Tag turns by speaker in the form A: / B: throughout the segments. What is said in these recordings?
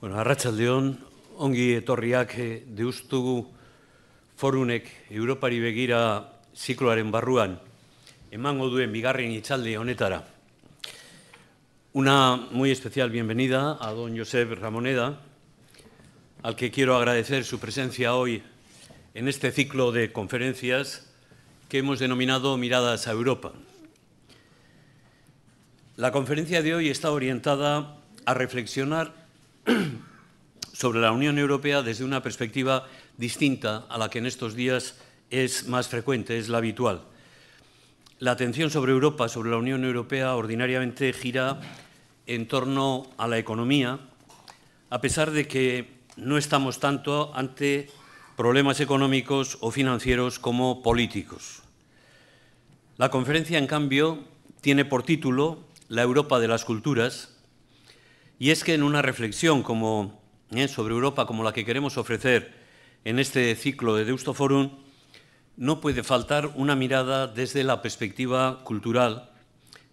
A: Bueno, arratsaldeon, ongi etorriak deustugu forunek Europari begira zikloaren barruan emango duen bigarren hitzaldi honetara. Una muy especial bienvenida a don Josep Ramoneda, al que quiero agradecer su presencia hoy en este ciclo de conferencias que hemos denominado Miradas a Europa. La conferencia de hoy está orientada a reflexionar sobre la Unión Europea desde una perspectiva distinta a la que en estos días es más frecuente, es la habitual. La atención sobre Europa, sobre la Unión Europea, ordinariamente gira en torno a la economía, a pesar de que no estamos tanto ante problemas económicos o financieros como políticos. La conferencia, en cambio, tiene por título La Europa de las culturas, y es que en una reflexión sobre Europa como la que queremos ofrecer en este ciclo de Deusto Forum, no puede faltar una mirada desde la perspectiva cultural,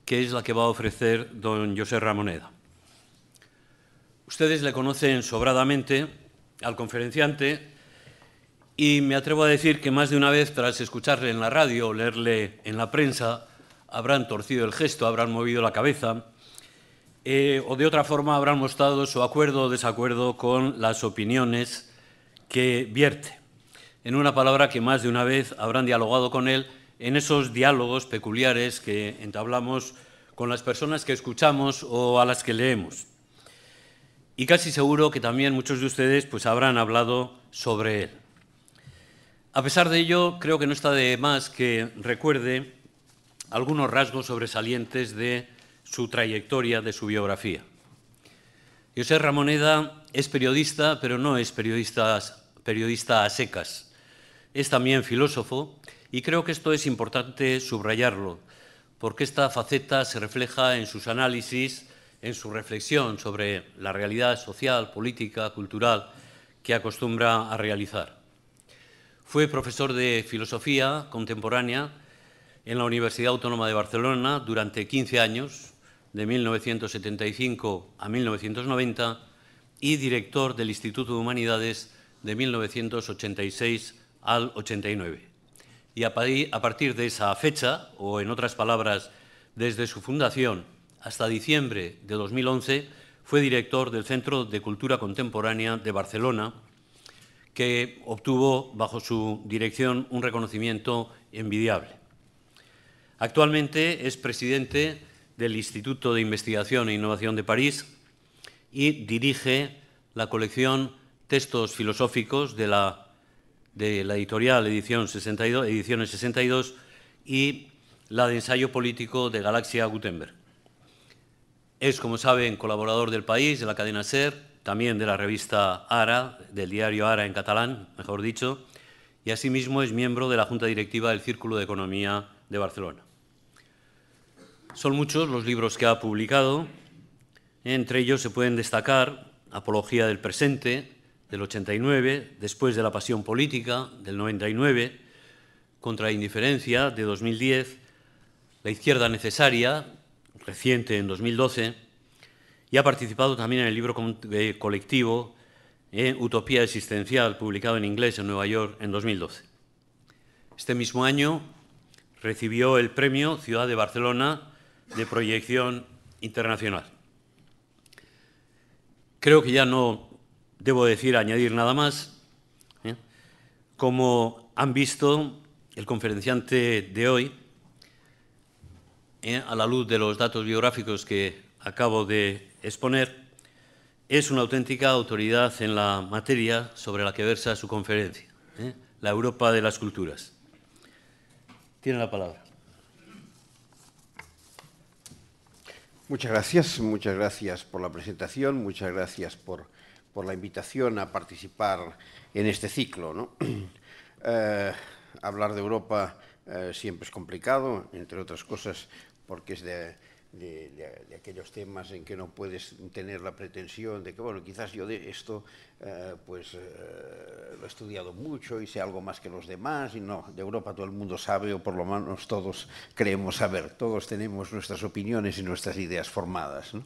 A: que es la que va a ofrecer don Josep Ramoneda. Ustedes le conocen sobradamente al conferenciante y me atrevo a decir que más de una vez, tras escucharle en la radio o leerle en la prensa, habrán torcido el gesto, habrán movido la cabeza, o de otra forma habrán mostrado su acuerdo o desacuerdo con las opiniones que vierte. En una palabra, que más de una vez habrán dialogado con él en esos diálogos peculiares que entablamos con las personas que escuchamos o a las que leemos. Y casi seguro que también muchos de ustedes habrán hablado sobre él. A pesar de ello, creo que no está de más que recuerde algunos rasgos sobresalientes de su trayectoria, de su biografía. Josep Ramoneda es periodista, pero no es periodista a secas. Es también filósofo y creo que esto es importante subrayarlo, porque esta faceta se refleja en sus análisis, en su reflexión sobre la realidad social, política, cultural que acostumbra a realizar. Fue profesor de filosofía contemporánea en la Universidad Autónoma de Barcelona durante 15 años, de 1975 a 1990, y director del Instituto de Humanidades de 1986 al 89. Y a partir de esa fecha, o en otras palabras, desde su fundación hasta diciembre de 2011, fue director del Centro de Cultura Contemporánea de Barcelona, que obtuvo bajo su dirección un reconocimiento envidiable. Actualmente es presidente del Instituto de Investigación e Innovación de París y dirige la colección Textos Filosóficos de la editorial Ediciones 62 y la de Ensayo Político de Galaxia Gutenberg. Es, como saben, colaborador del País, de la cadena SER, también de la revista Ara, del diario Ara en catalán, mejor dicho, y asimismo es miembro de la Junta Directiva del Círculo de Economía de Barcelona. Son muchos los libros que ha publicado. Entre ellos se pueden destacar Apología del Presente, del 89, Después de la Pasión Política, del 99, Contra la Indiferencia, de 2010, La Izquierda Necesaria, reciente en 2012, y ha participado también en el libro colectivo Utopía Existencial, publicado en inglés en Nueva York en 2012. Este mismo año recibió el premio Ciudad de Barcelona de proyección internacional. Creo que ya no debo añadir nada más. Como han visto, el conferenciante de hoy, a la luz de los datos biográficos que acabo de exponer, es una auténtica autoridad en la materia sobre la que versa su conferencia, la Europa de las culturas. Tiene la palabra.
B: Muchas gracias por la presentación, muchas gracias por la invitación a participar en este ciclo, ¿no? Hablar de Europa siempre es complicado, entre otras cosas porque es de aquellos temas en que no puedes tener la pretensión de que, bueno, quizás yo de esto lo he estudiado mucho y sé algo más que los demás, y no, de Europa todo el mundo sabe, o por lo menos todos creemos saber, todos tenemos nuestras opiniones y nuestras ideas formadas, ¿no?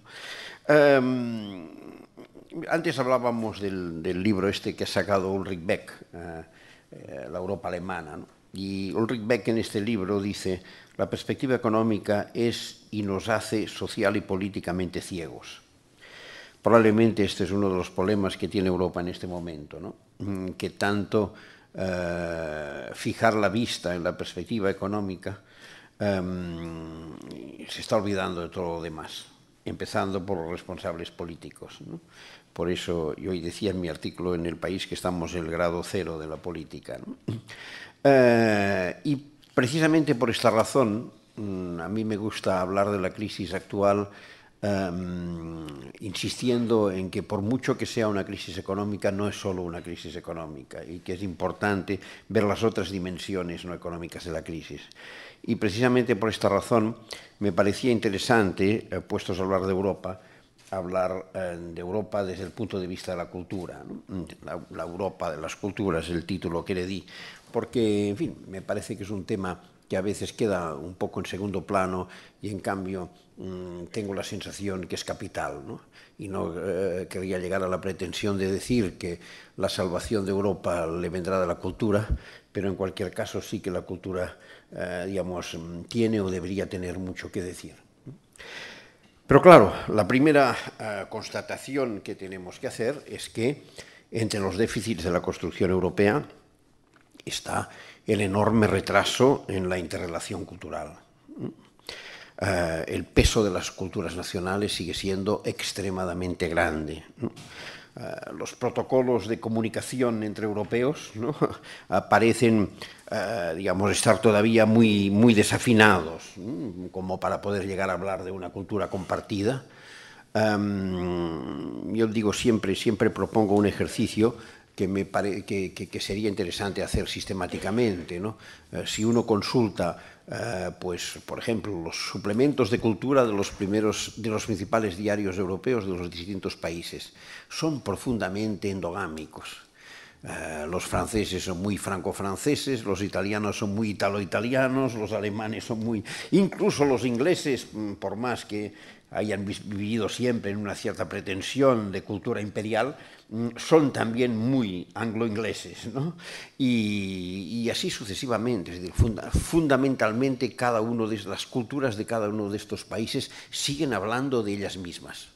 B: Antes hablábamos del libro este que ha sacado Ulrich Beck, La Europa alemana, ¿no? Y Ulrich Beck en este libro dice: la perspectiva económica es y nos hace social y políticamente ciegos. Probablemente este es uno de los problemas que tiene Europa en este momento, ¿no? Que tanto fijar la vista en la perspectiva económica se está olvidando de todo lo demás, empezando por los responsables políticos, ¿no? Por eso yo hoy decía en mi artículo en El País que estamos en el grado cero de la política, ¿no? Y precisamente por esta razón, a mí me gusta hablar de la crisis actual insistiendo en que por mucho que sea una crisis económica, no es solo una crisis económica y que es importante ver las otras dimensiones no económicas de la crisis. Y precisamente por esta razón me parecía interesante, puestos a hablar de Europa desde el punto de vista de la cultura, ¿no? La Europa de las culturas, el título que le di, porque, en fin, me parece que es un tema que a veces queda un poco en segundo plano y, en cambio, tengo la sensación que es capital, ¿no? Y no quería llegar a la pretensión de decir que la salvación de Europa le vendrá de la cultura, pero en cualquier caso sí que la cultura, digamos, tiene o debería tener mucho que decir. Pero claro, la primera constatación que tenemos que hacer es que entre los déficits de la construcción europea está el enorme retraso en la interrelación cultural. El peso de las culturas nacionales sigue siendo extremadamente grande. Los protocolos de comunicación entre europeos, ¿no? Parecen, digamos, estar todavía muy desafinados, ¿no? Como para poder llegar a hablar de una cultura compartida. Yo digo siempre propongo un ejercicio que me parece que sería interesante hacer sistemáticamente, ¿no? Si uno consulta, pues, por ejemplo, los suplementos de cultura de los principales diarios europeos de los distintos países, son profundamente endogámicos. Los franceses son muy franco-franceses, los italianos son muy italo-italianos, los alemanes son muy... Incluso los ingleses, por más que hayan vivido siempre en una cierta pretensión de cultura imperial, son también muy anglo-ingleses, ¿no? Y así sucesivamente. Es decir, fundamentalmente cada una de las culturas de cada uno de estos países siguen hablando de ellas mismas.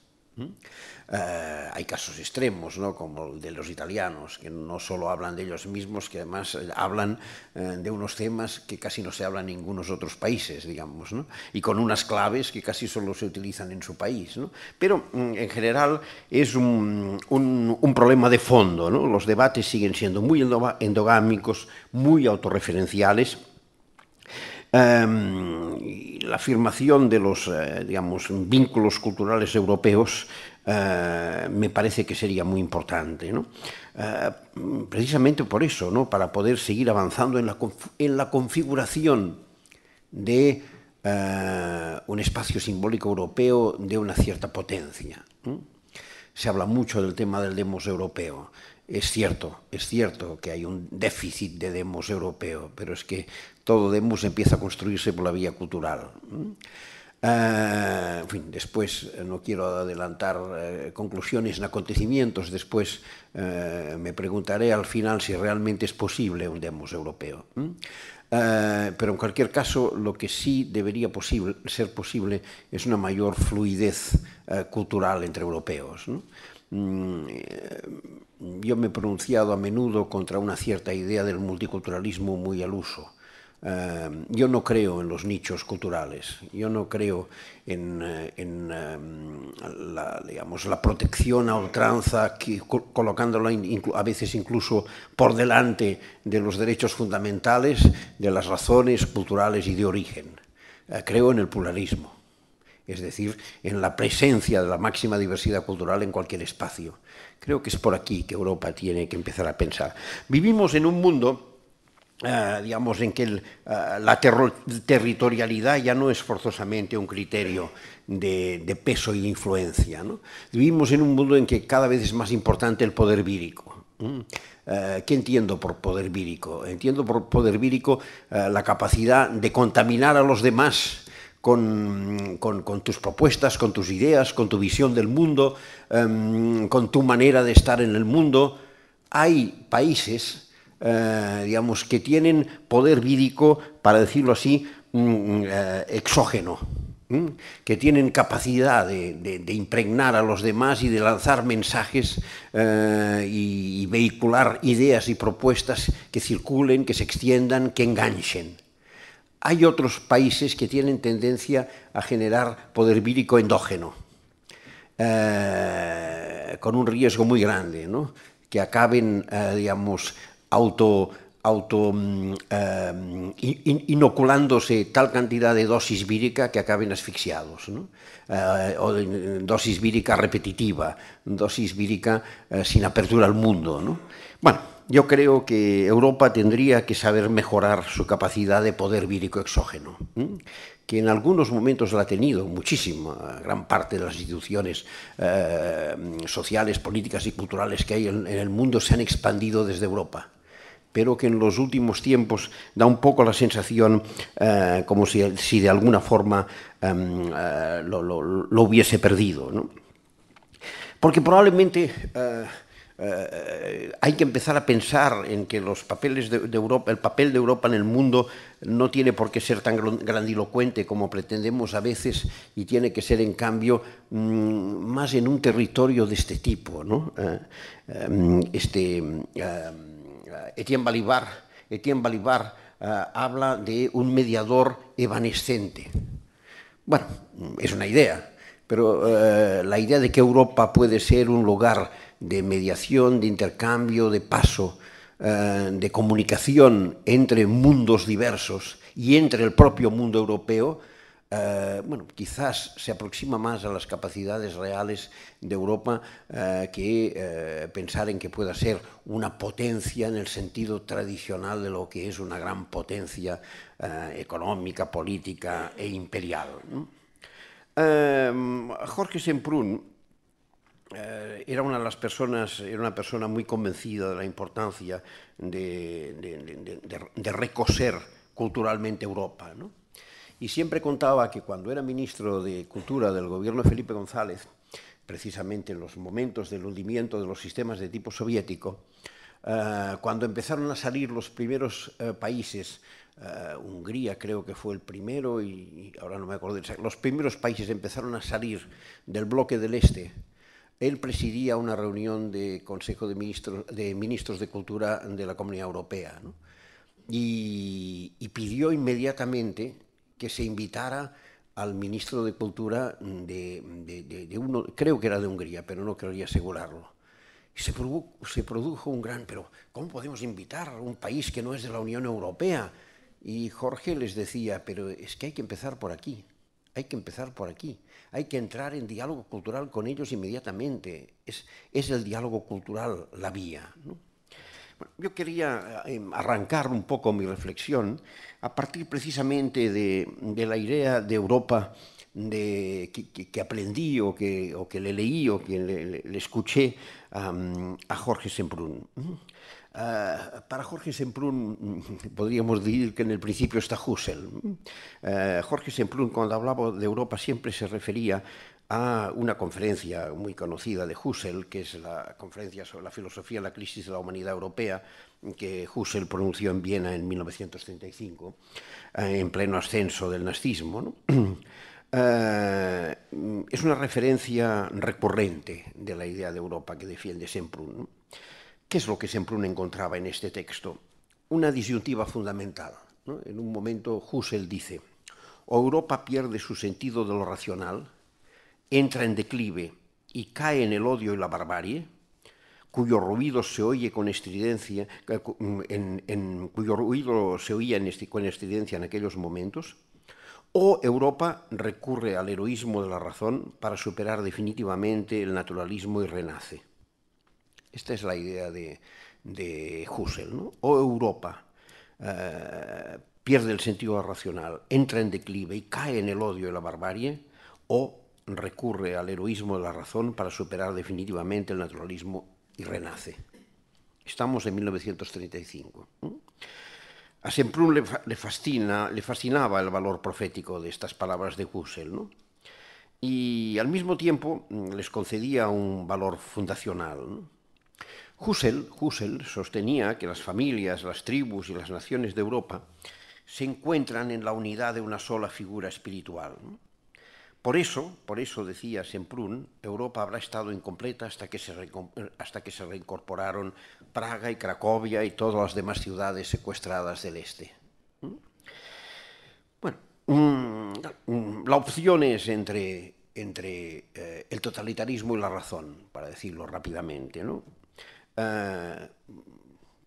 B: Hay casos extremos, ¿no? Como el de los italianos, que no solo hablan de ellos mismos, que además hablan de unos temas que casi no se hablan en ningunos otros países, digamos, ¿no? Y con unas claves que casi solo se utilizan en su país, ¿no? Pero en general es un problema de fondo, ¿no? Los debates siguen siendo muy endogámicos, muy autorreferenciales. La afirmación de los, digamos, vínculos culturales europeos me parece que sería muy importante, ¿no? Precisamente por eso, ¿no? Para poder seguir avanzando en la configuración de un espacio simbólico europeo de una cierta potencia, ¿no? Se habla mucho del tema del demos europeo. Es cierto que hay un déficit de demos europeo, pero es que todo demos empieza a construirse por la vía cultural. En fin, después no quiero adelantar conclusiones en acontecimientos, después me preguntaré al final si realmente es posible un demos europeo. Pero en cualquier caso, lo que sí debería ser posible es una mayor fluidez cultural entre europeos, ¿no? Yo me he pronunciado a menudo contra una cierta idea del multiculturalismo muy al uso. Yo no creo en los nichos culturales, yo no creo en la protección a ultranza, colocándola a veces incluso por delante de los derechos fundamentales, de las razones culturales y de origen. Creo en el pluralismo, es decir, en la presencia de la máxima diversidad cultural en cualquier espacio. Creo que es por aquí que Europa tiene que empezar a pensar. Vivimos en un mundo, digamos, en que la territorialidad ya no es forzosamente un criterio de peso y influencia, ¿no? Vivimos en un mundo en que cada vez es más importante el poder vírico. ¿Qué entiendo por poder vírico? Entiendo por poder vírico la capacidad de contaminar a los demás con tus propuestas, con tus ideas, con tu visión del mundo, con tu manera de estar en el mundo. Hay países, digamos, que tienen poder vírico, para decirlo así, exógeno, que tienen capacidad de impregnar a los demás y de lanzar mensajes y vehicular ideas y propuestas que circulen, que se extiendan, que enganchen. Hay otros países que tienen tendencia a generar poder vírico endógeno, con un riesgo muy grande, ¿no? Que acaben, digamos, inoculándose tal cantidad de dosis vírica que acaben asfixiados, ¿no? O dosis vírica repetitiva, dosis vírica sin apertura al mundo, ¿no? Bueno, yo creo que Europa tendría que saber mejorar su capacidad de poder vírico exógeno, que en algunos momentos la ha tenido muchísimo. Gran parte de las instituciones sociales, políticas y culturales que hay en el mundo se han expandido desde Europa, pero que en los últimos tiempos da un poco la sensación como si de alguna forma lo hubiese perdido, ¿no? Porque probablemente hay que empezar a pensar en que los papeles de Europa, el papel de Europa en el mundo no tiene por qué ser tan grandilocuente como pretendemos a veces, y tiene que ser en cambio más en un territorio de este tipo, ¿no? Etienne Balibar habla de un mediador evanescente. Bueno, es una idea, pero la idea de que Europa puede ser un lugar de mediación, de intercambio, de paso, de comunicación entre mundos diversos y entre el propio mundo europeo, bueno, quizás se aproxima más a las capacidades reales de Europa que pensar en que pueda ser una potencia en el sentido tradicional de lo que es una gran potencia económica, política e imperial, ¿no? Jorge Semprún era una persona muy convencida de la importancia de recoser culturalmente Europa, ¿no? Y siempre contaba que cuando era ministro de Cultura del gobierno de Felipe González, precisamente en los momentos del hundimiento de los sistemas de tipo soviético, cuando empezaron a salir los primeros países, Hungría creo que fue el primero, y ahora no me acuerdo, los primeros países empezaron a salir del bloque del Este, él presidía una reunión de Consejo de Ministros de Cultura de la Comunidad Europea, ¿no? Y pidió inmediatamente que se invitara al ministro de Cultura de uno, creo que era de Hungría, pero no quería asegurarlo. Y se produjo un gran, pero ¿cómo podemos invitar a un país que no es de la Unión Europea? Y Jorge les decía, pero es que hay que empezar por aquí, hay que empezar por aquí, hay que entrar en diálogo cultural con ellos inmediatamente. Es el diálogo cultural la vía, ¿no? Bueno, yo quería arrancar un poco mi reflexión a partir precisamente de la idea de Europa que aprendí o que le leí o que le escuché a Jorge Semprún. Para Jorge Semprún podríamos decir que en el principio está Husserl. Jorge Semprún, cuando hablaba de Europa, siempre se refería a una conferencia muy conocida de Husserl, que es la conferencia sobre la filosofía y la crisis de la humanidad europea, que Husserl pronunció en Viena en 1935, en pleno ascenso del nazismo, ¿no? Es una referencia recurrente de la idea de Europa que defiende Semprún, ¿no? ¿Qué es lo que Semprún encontraba en este texto? Una disyuntiva fundamental, ¿no? En un momento Husserl dice: o Europa pierde su sentido de lo racional, entra en declive y cae en el odio y la barbarie, cuyo ruido se oye con estridencia, cuyo ruido se oía con estridencia en aquellos momentos, o Europa recurre al heroísmo de la razón para superar definitivamente el naturalismo y renace. Esta es la idea de Husserl, ¿no? O Europa pierde el sentido racional, entra en declive y cae en el odio y la barbarie, o recurre al heroísmo de la razón para superar definitivamente el naturalismo y renace. Estamos en 1935. A Semprún le fascinaba el valor profético de estas palabras de Husserl, ¿no? Y al mismo tiempo les concedía un valor fundacional, ¿no? Husserl sostenía que las familias, las tribus y las naciones de Europa se encuentran en la unidad de una sola figura espiritual, ¿no? Por eso, decía Semprún, Europa habrá estado incompleta hasta que se reincorporaron Praga y Cracovia y todas las demás ciudades secuestradas del este. Bueno, la opción es entre el totalitarismo y la razón, para decirlo rápidamente, ¿no?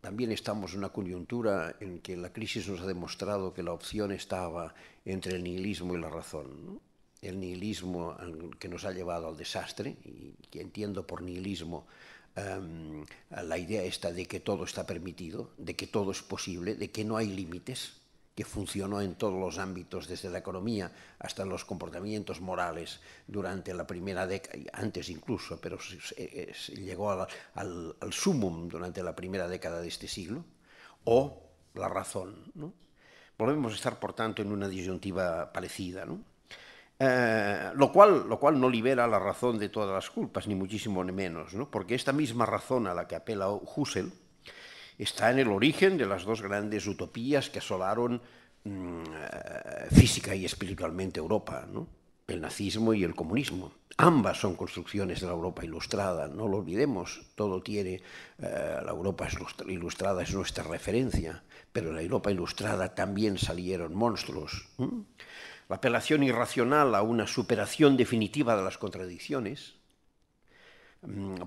B: También estamos en una coyuntura en que la crisis nos ha demostrado que la opción estaba entre el nihilismo y la razón, ¿no? El nihilismo que nos ha llevado al desastre, y que entiendo por nihilismo la idea esta de que todo está permitido, de que todo es posible, de que no hay límites, que funcionó en todos los ámbitos, desde la economía hasta los comportamientos morales durante la primera década, antes incluso, pero llegó al sumum durante la primera década de este siglo, o la razón, ¿no? Volvemos a estar, por tanto, en una disyuntiva parecida, ¿no? Lo cual no libera a la razón de todas las culpas, ni muchísimo ni menos, ¿no? Porque esta misma razón a la que apela Husserl está en el origen de las dos grandes utopías que asolaron física y espiritualmente Europa, ¿no? El nazismo y el comunismo. Ambas son construcciones de la Europa ilustrada, no lo olvidemos, todo tiene, la Europa ilustrada es nuestra referencia, pero en la Europa ilustrada también salieron monstruos. La apelación irracional a una superación definitiva de las contradicciones,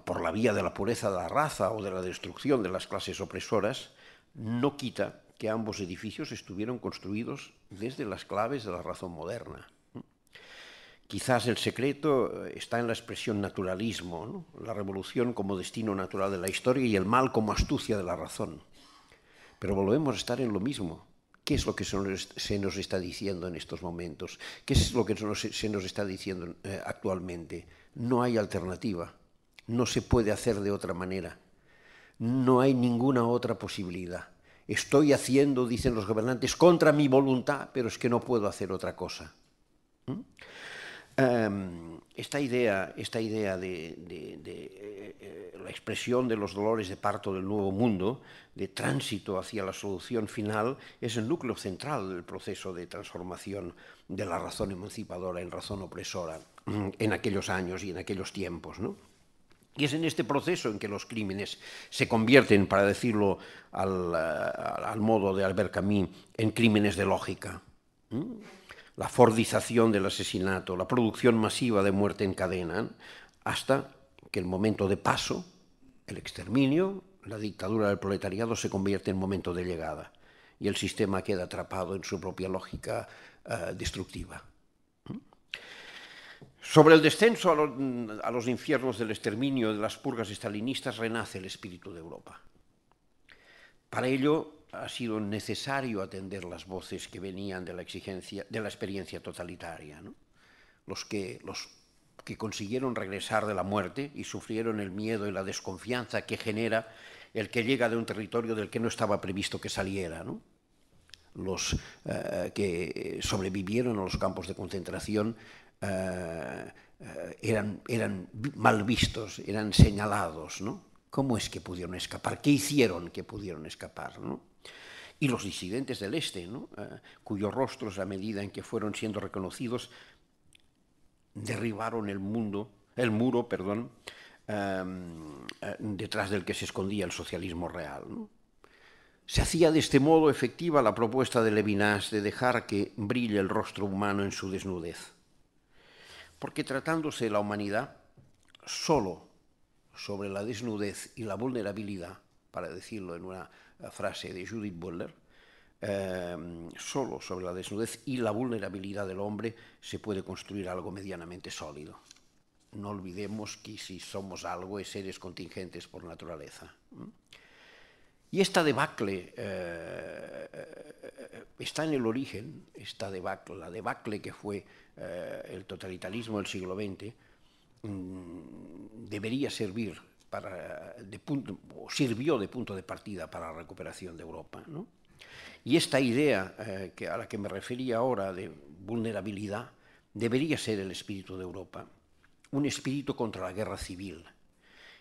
B: por la vía de la pureza de la raza o de la destrucción de las clases opresoras, no quita que ambos edificios estuvieron construidos desde las claves de la razón moderna. Quizás el secreto está en la expresión naturalismo, ¿no? La revolución como destino natural de la historia y el mal como astucia de la razón. Pero volvemos a estar en lo mismo. ¿Qué es lo que se nos está diciendo en estos momentos? ¿Qué es lo que se nos está diciendo actualmente? No hay alternativa. No se puede hacer de otra manera. No hay ninguna otra posibilidad. Estoy haciendo, dicen los gobernantes, contra mi voluntad, pero es que no puedo hacer otra cosa. Esta idea de la expresión de los dolores de parto del nuevo mundo, de tránsito hacia la solución final, es el núcleo central del proceso de transformación de la razón emancipadora en razón opresora en aquellos años y en aquellos tiempos, ¿no? Y es en este proceso en que los crímenes se convierten, para decirlo al modo de Albert Camus, en crímenes de lógica. La fordización del asesinato, la producción masiva de muerte en cadena, hasta que el momento de paso, el exterminio, la dictadura del proletariado se convierte en momento de llegada y el sistema queda atrapado en su propia lógica destructiva. Sobre el descenso a los infiernos del exterminio de las purgas estalinistas renace el espíritu de Europa. Para ello ha sido necesario atender las voces que venían de la experiencia totalitaria, ¿no? Los que consiguieron regresar de la muerte y sufrieron el miedo y la desconfianza que genera el que llega de un territorio del que no estaba previsto que saliera, ¿no? Los que sobrevivieron a los campos de concentración eran mal vistos, eran señalados, ¿no? ¿Cómo es que pudieron escapar? ¿Qué hicieron que pudieron escapar, ¿no? Y los disidentes del Este, ¿no? Cuyos rostros, a medida en que fueron siendo reconocidos, derribaron el muro, detrás del que se escondía el socialismo real, ¿no? Se hacía de este modo efectiva la propuesta de Levinas de dejar que brille el rostro humano en su desnudez. Porque tratándose de la humanidad, solo sobre la desnudez y la vulnerabilidad, para decirlo en una frase de Judith Butler, solo sobre la desnudez y la vulnerabilidad del hombre se puede construir algo medianamente sólido. No olvidemos que si somos algo es seres contingentes por naturaleza. Y esta debacle está en el origen, la debacle que fue el totalitarismo del siglo XX, debería servir sirvió de punto de partida para la recuperación de Europa, ¿no? Y esta idea a la que me refería ahora de vulnerabilidad debería ser el espíritu de Europa, un espíritu contra la guerra civil,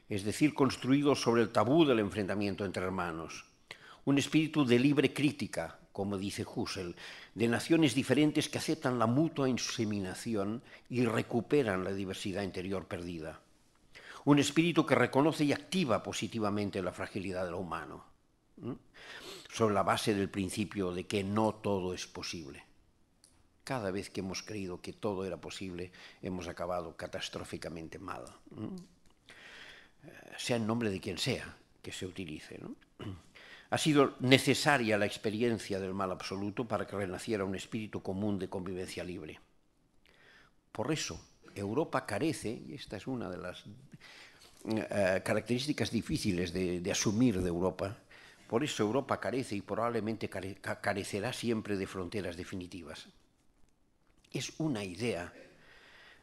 B: es decir, construido sobre el tabú del enfrentamiento entre hermanos, un espíritu de libre crítica, como dice Husserl, de naciones diferentes que aceptan la mutua inseminación y recuperan la diversidad interior perdida, un espíritu que reconoce y activa positivamente la fragilidad de lo humano, sobre la base del principio de que no todo es posible. Cada vez que hemos creído que todo era posible, hemos acabado catastróficamente mal, sea en nombre de quien sea que se utilice, ¿no? Ha sido necesaria la experiencia del mal absoluto para que renaciera un espíritu común de convivencia libre. Por eso, Europa carece, y esta es una de las características difíciles de asumir de Europa, por eso Europa carece y probablemente carecerá siempre de fronteras definitivas. Es una idea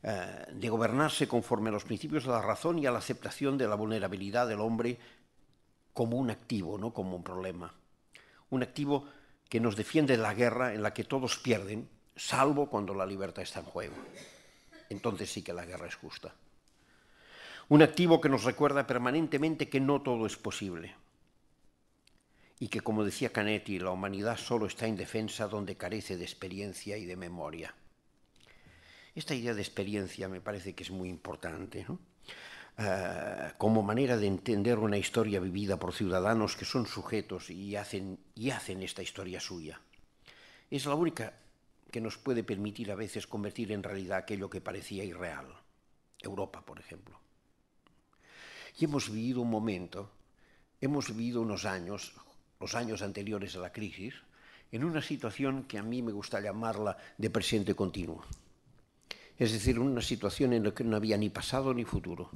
B: de gobernarse conforme a los principios de la razón y a la aceptación de la vulnerabilidad del hombre como un activo, no como un problema. Un activo que nos defiende de la guerra en la que todos pierden, salvo cuando la libertad está en juego. Entonces sí que la guerra es justa. Un activo que nos recuerda permanentemente que no todo es posible y que, como decía Canetti, la humanidad solo está indefensa donde carece de experiencia y de memoria. Esta idea de experiencia me parece que es muy importante, ¿no? Como manera de entender una historia vivida por ciudadanos que son sujetos y hacen esta historia suya. Es la única que nos puede permitir a veces convertir en realidad aquello que parecía irreal. Europa, por ejemplo. Y hemos vivido un momento, hemos vivido unos años, los años anteriores a la crisis, en una situación que a mí me gusta llamarla de presente continuo. Es decir, una situación en la que no había ni pasado ni futuro.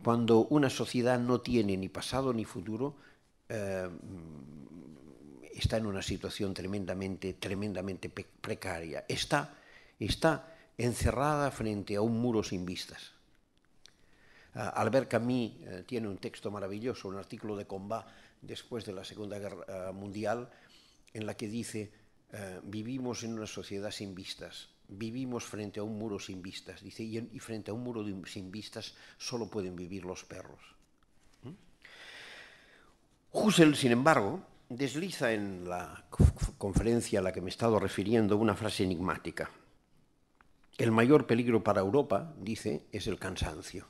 B: Cuando una sociedad no tiene ni pasado ni futuro, está en una situación tremendamente precaria. Está encerrada frente a un muro sin vistas. Albert Camus tiene un texto maravilloso, un artículo de Combat después de la Segunda Guerra Mundial, en la que dice, vivimos en una sociedad sin vistas, vivimos frente a un muro sin vistas, dice, y frente a un muro sin vistas solo pueden vivir los perros. Husserl, sin embargo, desliza en la conferencia a la que me he estado refiriendo una frase enigmática. El mayor peligro para Europa, dice, es el cansancio.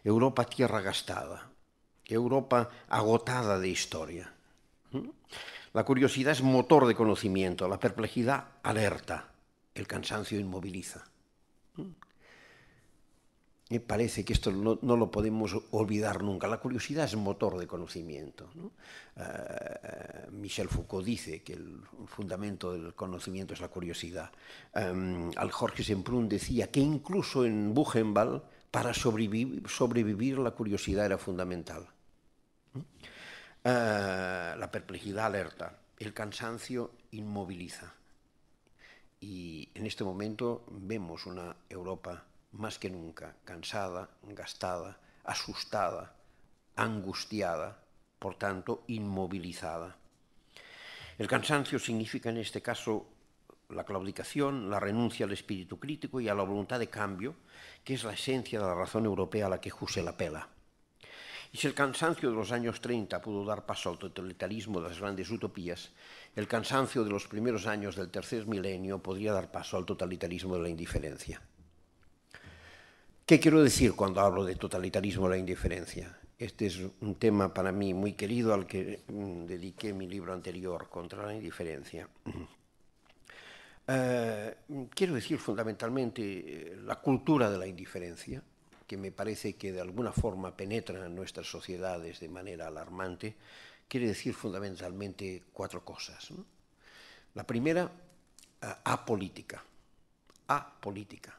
B: Europa tierra gastada, Europa agotada de historia. La curiosidad es motor de conocimiento, la perplejidad alerta, el cansancio inmoviliza. Me parece que esto no lo podemos olvidar nunca. La curiosidad es motor de conocimiento, ¿no? Michel Foucault dice que el fundamento del conocimiento es la curiosidad. Jorge Semprún decía que incluso en Buchenwald, para sobrevivir la curiosidad era fundamental. La perplejidad alerta, el cansancio inmoviliza. Y en este momento vemos una Europa más que nunca cansada, gastada, asustada, angustiada, por tanto, inmovilizada. El cansancio significa en este caso la claudicación, la renuncia al espíritu crítico y a la voluntad de cambio, que es la esencia de la razón europea a la que Husserl apela. Y si el cansancio de los años 30 pudo dar paso al totalitarismo de las grandes utopías, el cansancio de los primeros años del tercer milenio podría dar paso al totalitarismo de la indiferencia. ¿Qué quiero decir cuando hablo de totalitarismo de la indiferencia? Este es un tema para mí muy querido al que dediqué mi libro anterior, Contra la indiferencia. Quiero decir fundamentalmente la cultura de la indiferencia, que me parece que de alguna forma penetra en nuestras sociedades de manera alarmante, quiere decir fundamentalmente cuatro cosas, ¿no? La primera, apolítica. Apolítica.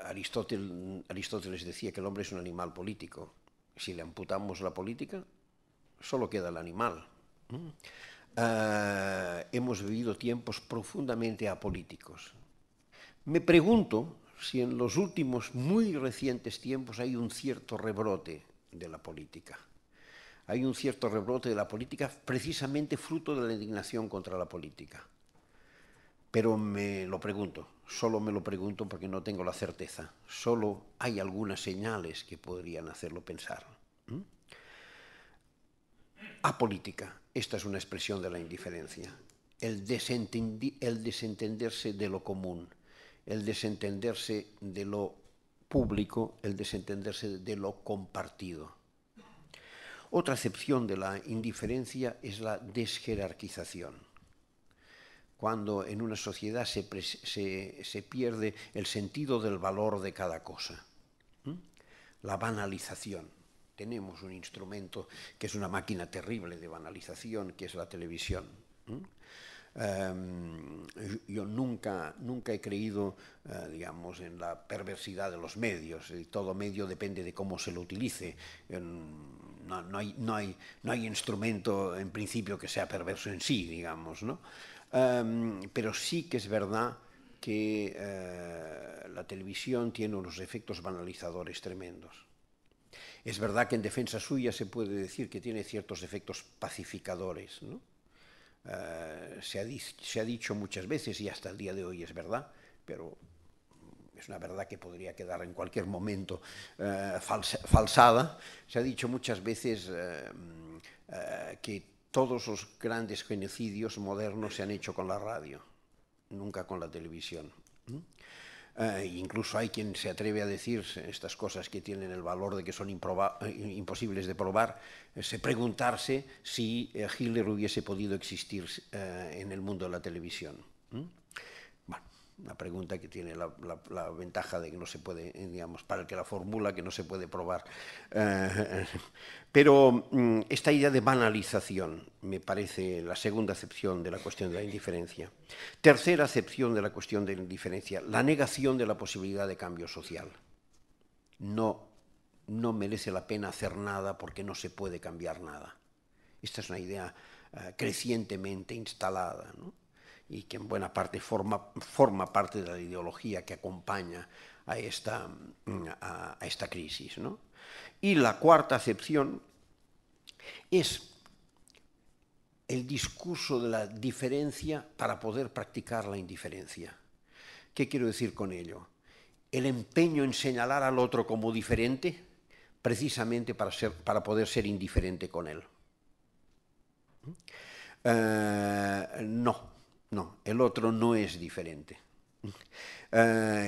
B: Aristóteles decía que el hombre es un animal político. Si le amputamos la política, solo queda el animal. Hemos vivido tiempos profundamente apolíticos. Me pregunto si en los últimos muy recientes tiempos hay un cierto rebrote de la política. hay un cierto rebrote de la política precisamente fruto de la indignación contra la política. Pero me lo pregunto, solo me lo pregunto porque no tengo la certeza. Solo hay algunas señales que podrían hacerlo pensar. Apolítica, esta es una expresión de la indiferencia. El desentenderse de lo común, el desentenderse de lo público, el desentenderse de lo compartido. Otra acepción de la indiferencia es la desjerarquización. Cuando en una sociedad se pierde el sentido del valor de cada cosa. La banalización. Tenemos un instrumento que es una máquina terrible de banalización, que es la televisión. Yo nunca he creído, digamos, en la perversidad de los medios. Todo medio depende de cómo se lo utilice. No hay instrumento, en principio, que sea perverso en sí, digamos, ¿no? Pero sí que es verdad que la televisión tiene unos efectos banalizadores tremendos. Es verdad que en defensa suya se puede decir que tiene ciertos efectos pacificadores, ¿no? Se ha dicho muchas veces, y hasta el día de hoy es verdad, pero es una verdad que podría quedar en cualquier momento falsada. Se ha dicho muchas veces que todos los grandes genocidios modernos se han hecho con la radio, nunca con la televisión. Incluso hay quien se atreve a decir estas cosas que tienen el valor de que son imposibles de probar, preguntarse si Hitler hubiese podido existir en el mundo de la televisión. Bueno, una pregunta que tiene la ventaja de que no se puede, digamos, para el que la formula, que no se puede probar. Pero esta idea de banalización me parece la segunda acepción de la cuestión de la indiferencia. Tercera acepción de la cuestión de la indiferencia, la negación de la posibilidad de cambio social. No merece la pena hacer nada porque no se puede cambiar nada. Esta es una idea crecientemente instalada, ¿no? Y que en buena parte forma parte de la ideología que acompaña a esta crisis, ¿no? Y la cuarta acepción es el discurso de la diferencia para poder practicar la indiferencia. ¿Qué quiero decir con ello? El empeño en señalar al otro como diferente precisamente para poder ser indiferente con él. No, el otro no es diferente.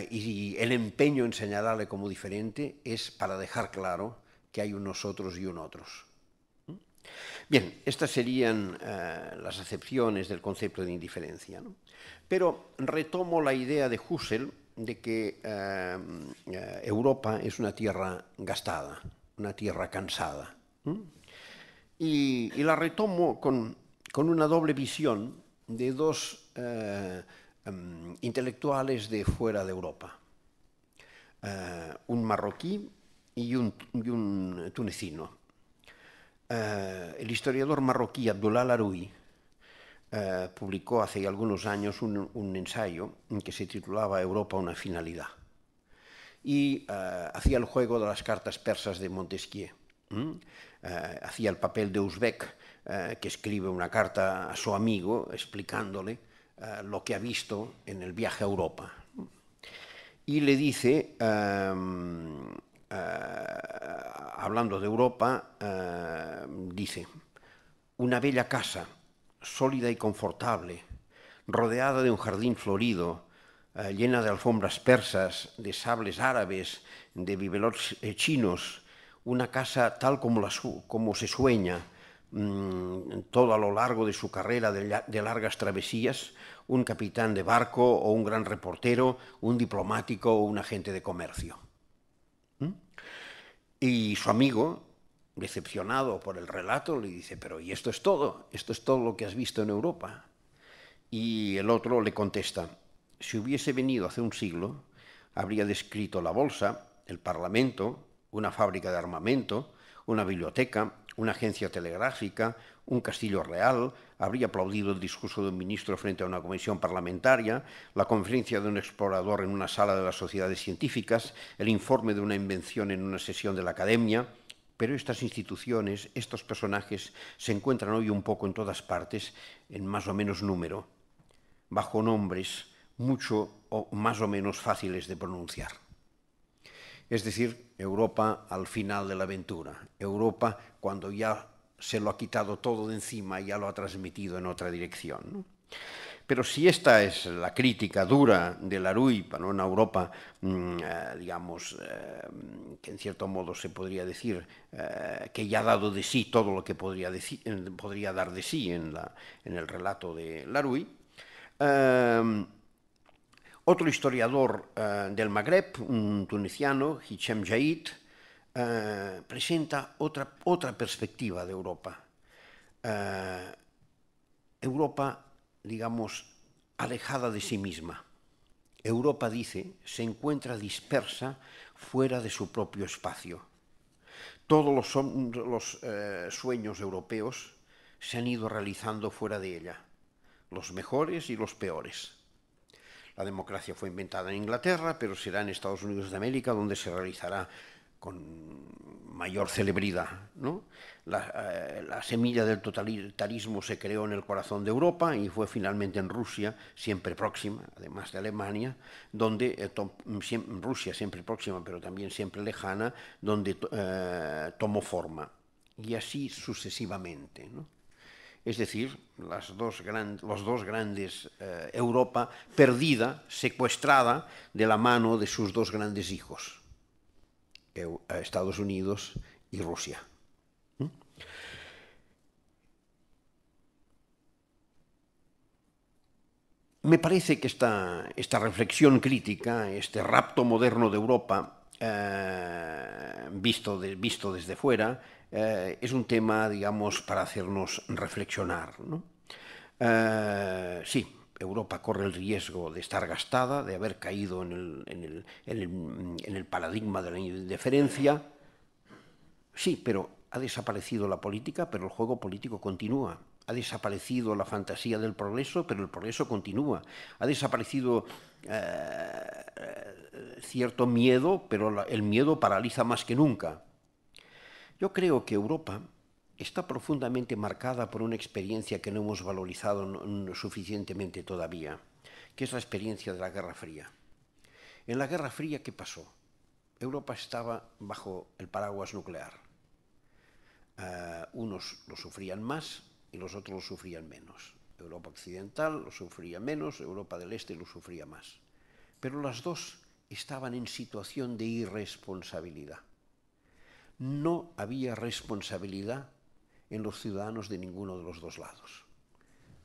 B: Y el empeño en señalarle como diferente es para dejar claro que hay unos otros y un otros. Bien, estas serían las acepciones del concepto de indiferencia, ¿no? Pero retomo la idea de Husserl de que Europa es una tierra gastada, una tierra cansada. Y la retomo con una doble visión de dos intelectuales de fuera de Europa, un marroquí y un tunecino. El historiador marroquí Abdullah Laroui publicó hace algunos años un ensayo que se titulaba Europa, una finalidad, y hacía el juego de las cartas persas de Montesquieu. Hacía el papel de Uzbek, que escribe una carta a su amigo explicándole lo que ha visto en el viaje a Europa. Y le dice, hablando de Europa, dice: una bella casa, sólida y confortable, rodeada de un jardín florido, llena de alfombras persas, de sables árabes, de bibelots chinos, una casa tal como se sueña, todo a lo largo de su carrera de largas travesías, un capitán de barco o un gran reportero, un diplomático o un agente de comercio. Y su amigo, decepcionado por el relato, le dice: pero ¿y esto es todo? ¿Esto es todo lo que has visto en Europa? Y el otro le contesta: si hubiese venido hace un siglo, habría descrito la bolsa, el parlamento, una fábrica de armamento, una biblioteca, una agencia telegráfica, un castillo real, habría aplaudido el discurso de un ministro frente a una comisión parlamentaria, la conferencia de un explorador en una sala de las sociedades científicas, el informe de una invención en una sesión de la academia, pero estas instituciones, estos personajes, se encuentran hoy un poco en todas partes, en más o menos número, bajo nombres mucho o más o menos fáciles de pronunciar. Es decir, Europa al final de la aventura, Europa cuando ya se lo ha quitado todo de encima y ya lo ha transmitido en otra dirección, ¿no? Pero si esta es la crítica dura de Larouille para una Europa, digamos, que en cierto modo se podría decir que ya ha dado de sí todo lo que podría dar de sí en el relato de Larouille, otro historiador del Magreb, un tuneciano, Hichem Jaid, presenta otra perspectiva de Europa. Europa, digamos, alejada de sí misma. Europa, dice, se encuentra dispersa fuera de su propio espacio. Todos los sueños europeos se han ido realizando fuera de ella, los mejores y los peores. La democracia fue inventada en Inglaterra, pero será en Estados Unidos de América donde se realizará con mayor celebridad, ¿no? La semilla del totalitarismo se creó en el corazón de Europa y fue finalmente en Rusia, siempre próxima, además de Alemania, donde Rusia siempre próxima, pero también siempre lejana, donde tomó forma. Y así sucesivamente, ¿no? Es decir, los dos grandes, Europa perdida, secuestrada de la mano de sus dos grandes hijos, Estados Unidos y Rusia. Me parece que esta reflexión crítica, este rapto moderno de Europa, visto desde fuera, es un tema, digamos, para hacernos reflexionar, ¿no? Sí, Europa corre el riesgo de estar gastada, de haber caído en el paradigma de la indiferencia. Sí, pero ha desaparecido la política, pero el juego político continúa. Ha desaparecido la fantasía del progreso, pero el progreso continúa. Ha desaparecido cierto miedo, pero el miedo paraliza más que nunca. Yo creo que Europa está profundamente marcada por una experiencia que no hemos valorizado suficientemente todavía, que es la experiencia de la Guerra Fría. En la Guerra Fría, ¿qué pasó? Europa estaba bajo el paraguas nuclear. Unos lo sufrían más y los otros lo sufrían menos. Europa occidental lo sufría menos, Europa del Este lo sufría más. Pero las dos estaban en situación de irresponsabilidad. No había responsabilidad en los ciudadanos de ninguno de los dos lados.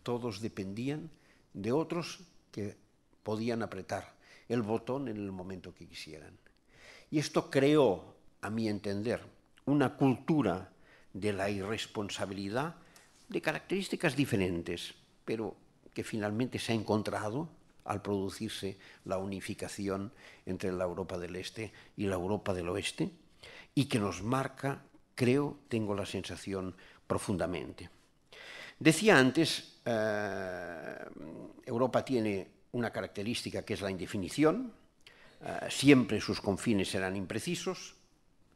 B: Todos dependían de otros que podían apretar el botón en el momento que quisieran. Y esto creó, a mi entender, una cultura de la irresponsabilidad de características diferentes, pero que finalmente se ha encontrado al producirse la unificación entre la Europa del Este y la Europa del Oeste, y que nos marca, creo, tengo la sensación, profundamente. Decía antes, Europa tiene una característica que es la indefinición, siempre sus confines serán imprecisos.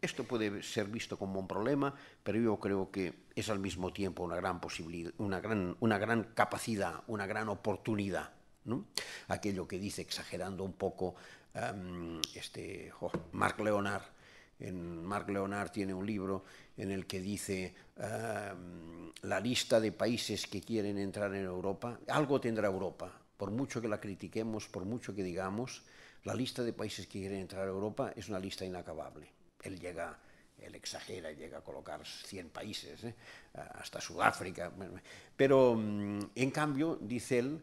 B: Esto puede ser visto como un problema, pero yo creo que es al mismo tiempo una gran posibilidad, una gran capacidad, una gran oportunidad, ¿no? Aquello que dice, exagerando un poco, Marc Leonard. Marc Leonard tiene un libro en el que dice la lista de países que quieren entrar en Europa, algo tendrá Europa, por mucho que la critiquemos, por mucho que digamos, la lista de países que quieren entrar a Europa es una lista inacabable. Él exagera y llega a colocar 100 países, hasta Sudáfrica, pero en cambio, dice él,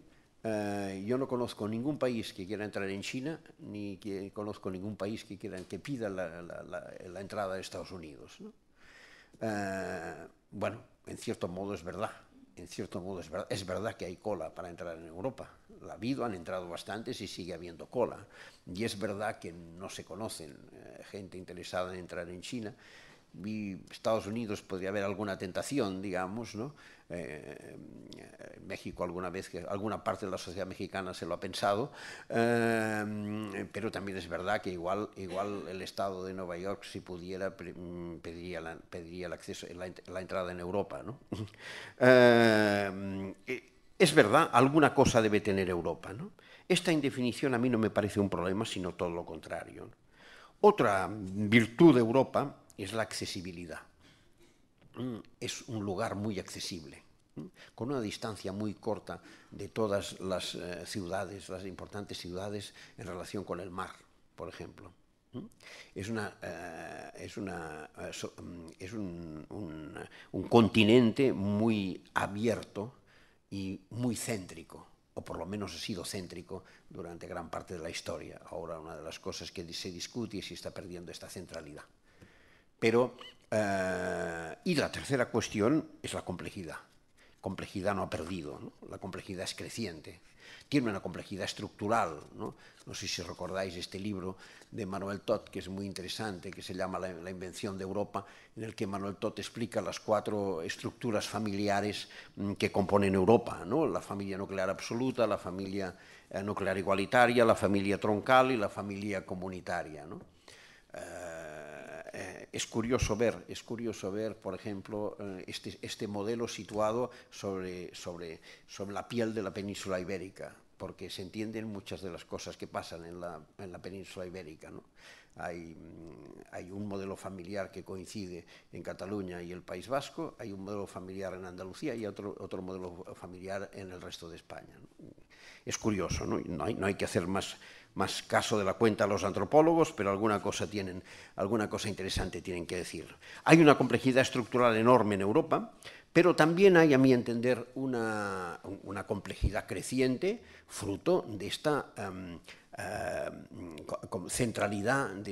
B: yo no conozco ningún país que quiera entrar en China, ni que conozco ningún país que pida la entrada de Estados Unidos, ¿no? Bueno, en cierto modo es verdad. Es verdad que hay cola para entrar en Europa. La ha habido, han entrado bastantes y sigue habiendo cola. Y es verdad que no se conocen gente interesada en entrar en China. Estados Unidos podría haber alguna tentación, digamos, ¿no? México alguna vez, alguna parte de la sociedad mexicana se lo ha pensado, pero también es verdad que igual el Estado de Nueva York, si pudiera, pediría el acceso, la entrada en Europa, ¿no? Es verdad, alguna cosa debe tener Europa, ¿no? Esta indefinición a mí no me parece un problema, sino todo lo contrario, ¿no? Otra virtud de Europa es la accesibilidad. Es un lugar muy accesible, con una distancia muy corta de todas las ciudades, las importantes ciudades, en relación con el mar, por ejemplo. Es un continente muy abierto y muy céntrico, o por lo menos ha sido céntrico durante gran parte de la historia. Ahora una de las cosas que se discute es si está perdiendo esta centralidad. Pero, y la tercera cuestión es la complejidad. Complejidad no ha perdido, ¿no? La complejidad es creciente. Tiene una complejidad estructural, ¿no? No sé si recordáis este libro de Manuel Todt, que es muy interesante, que se llama La invención de Europa, en el que Manuel Todt explica las 4 estructuras familiares que componen Europa, ¿no? La familia nuclear absoluta, la familia nuclear igualitaria, la familia troncal y la familia comunitaria, ¿no? Es curioso ver, por ejemplo, este modelo situado sobre la piel de la península ibérica, porque se entienden muchas de las cosas que pasan en la península ibérica, ¿no? Hay un modelo familiar que coincide en Cataluña y el País Vasco, hay un modelo familiar en Andalucía y otro modelo familiar en el resto de España, ¿no? Es curioso, ¿no? No hay que hacer más caso de la cuenta a los antropólogos, pero alguna cosa interesante tienen que decir. Hay una complejidad estructural enorme en Europa, pero también hay, a mi entender, una complejidad creciente, fruto de esta centralidad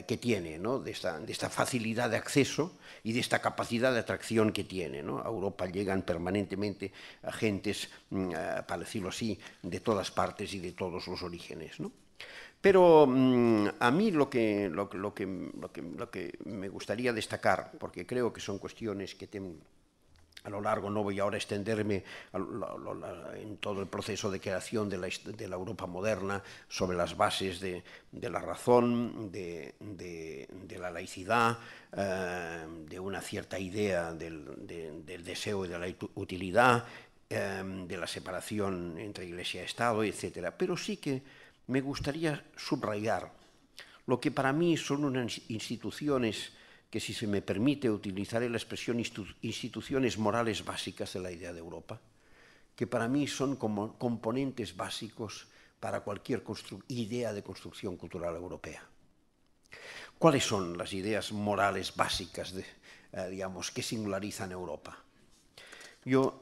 B: que tiene, ¿no? de esta facilidad de acceso y de esta capacidad de atracción que tiene, ¿no? A Europa llegan permanentemente agentes, para decirlo así, de todas partes y de todos los orígenes, ¿no? Pero a mí lo que me gustaría destacar, porque creo que son cuestiones que a lo largo, no voy ahora a extenderme en todo el proceso de creación de la Europa moderna, sobre las bases de la razón, de la laicidad, de una cierta idea del deseo y de la utilidad, de la separación entre Iglesia y Estado, etc. Pero sí que me gustaría subrayar lo que para mí son unas instituciones que, si se me permite, utilizaré la expresión instituciones morales básicas de la idea de Europa, que para mí son como componentes básicos para cualquier idea de construcción cultural europea. ¿Cuáles son las ideas morales básicas, digamos, que singularizan Europa? Yo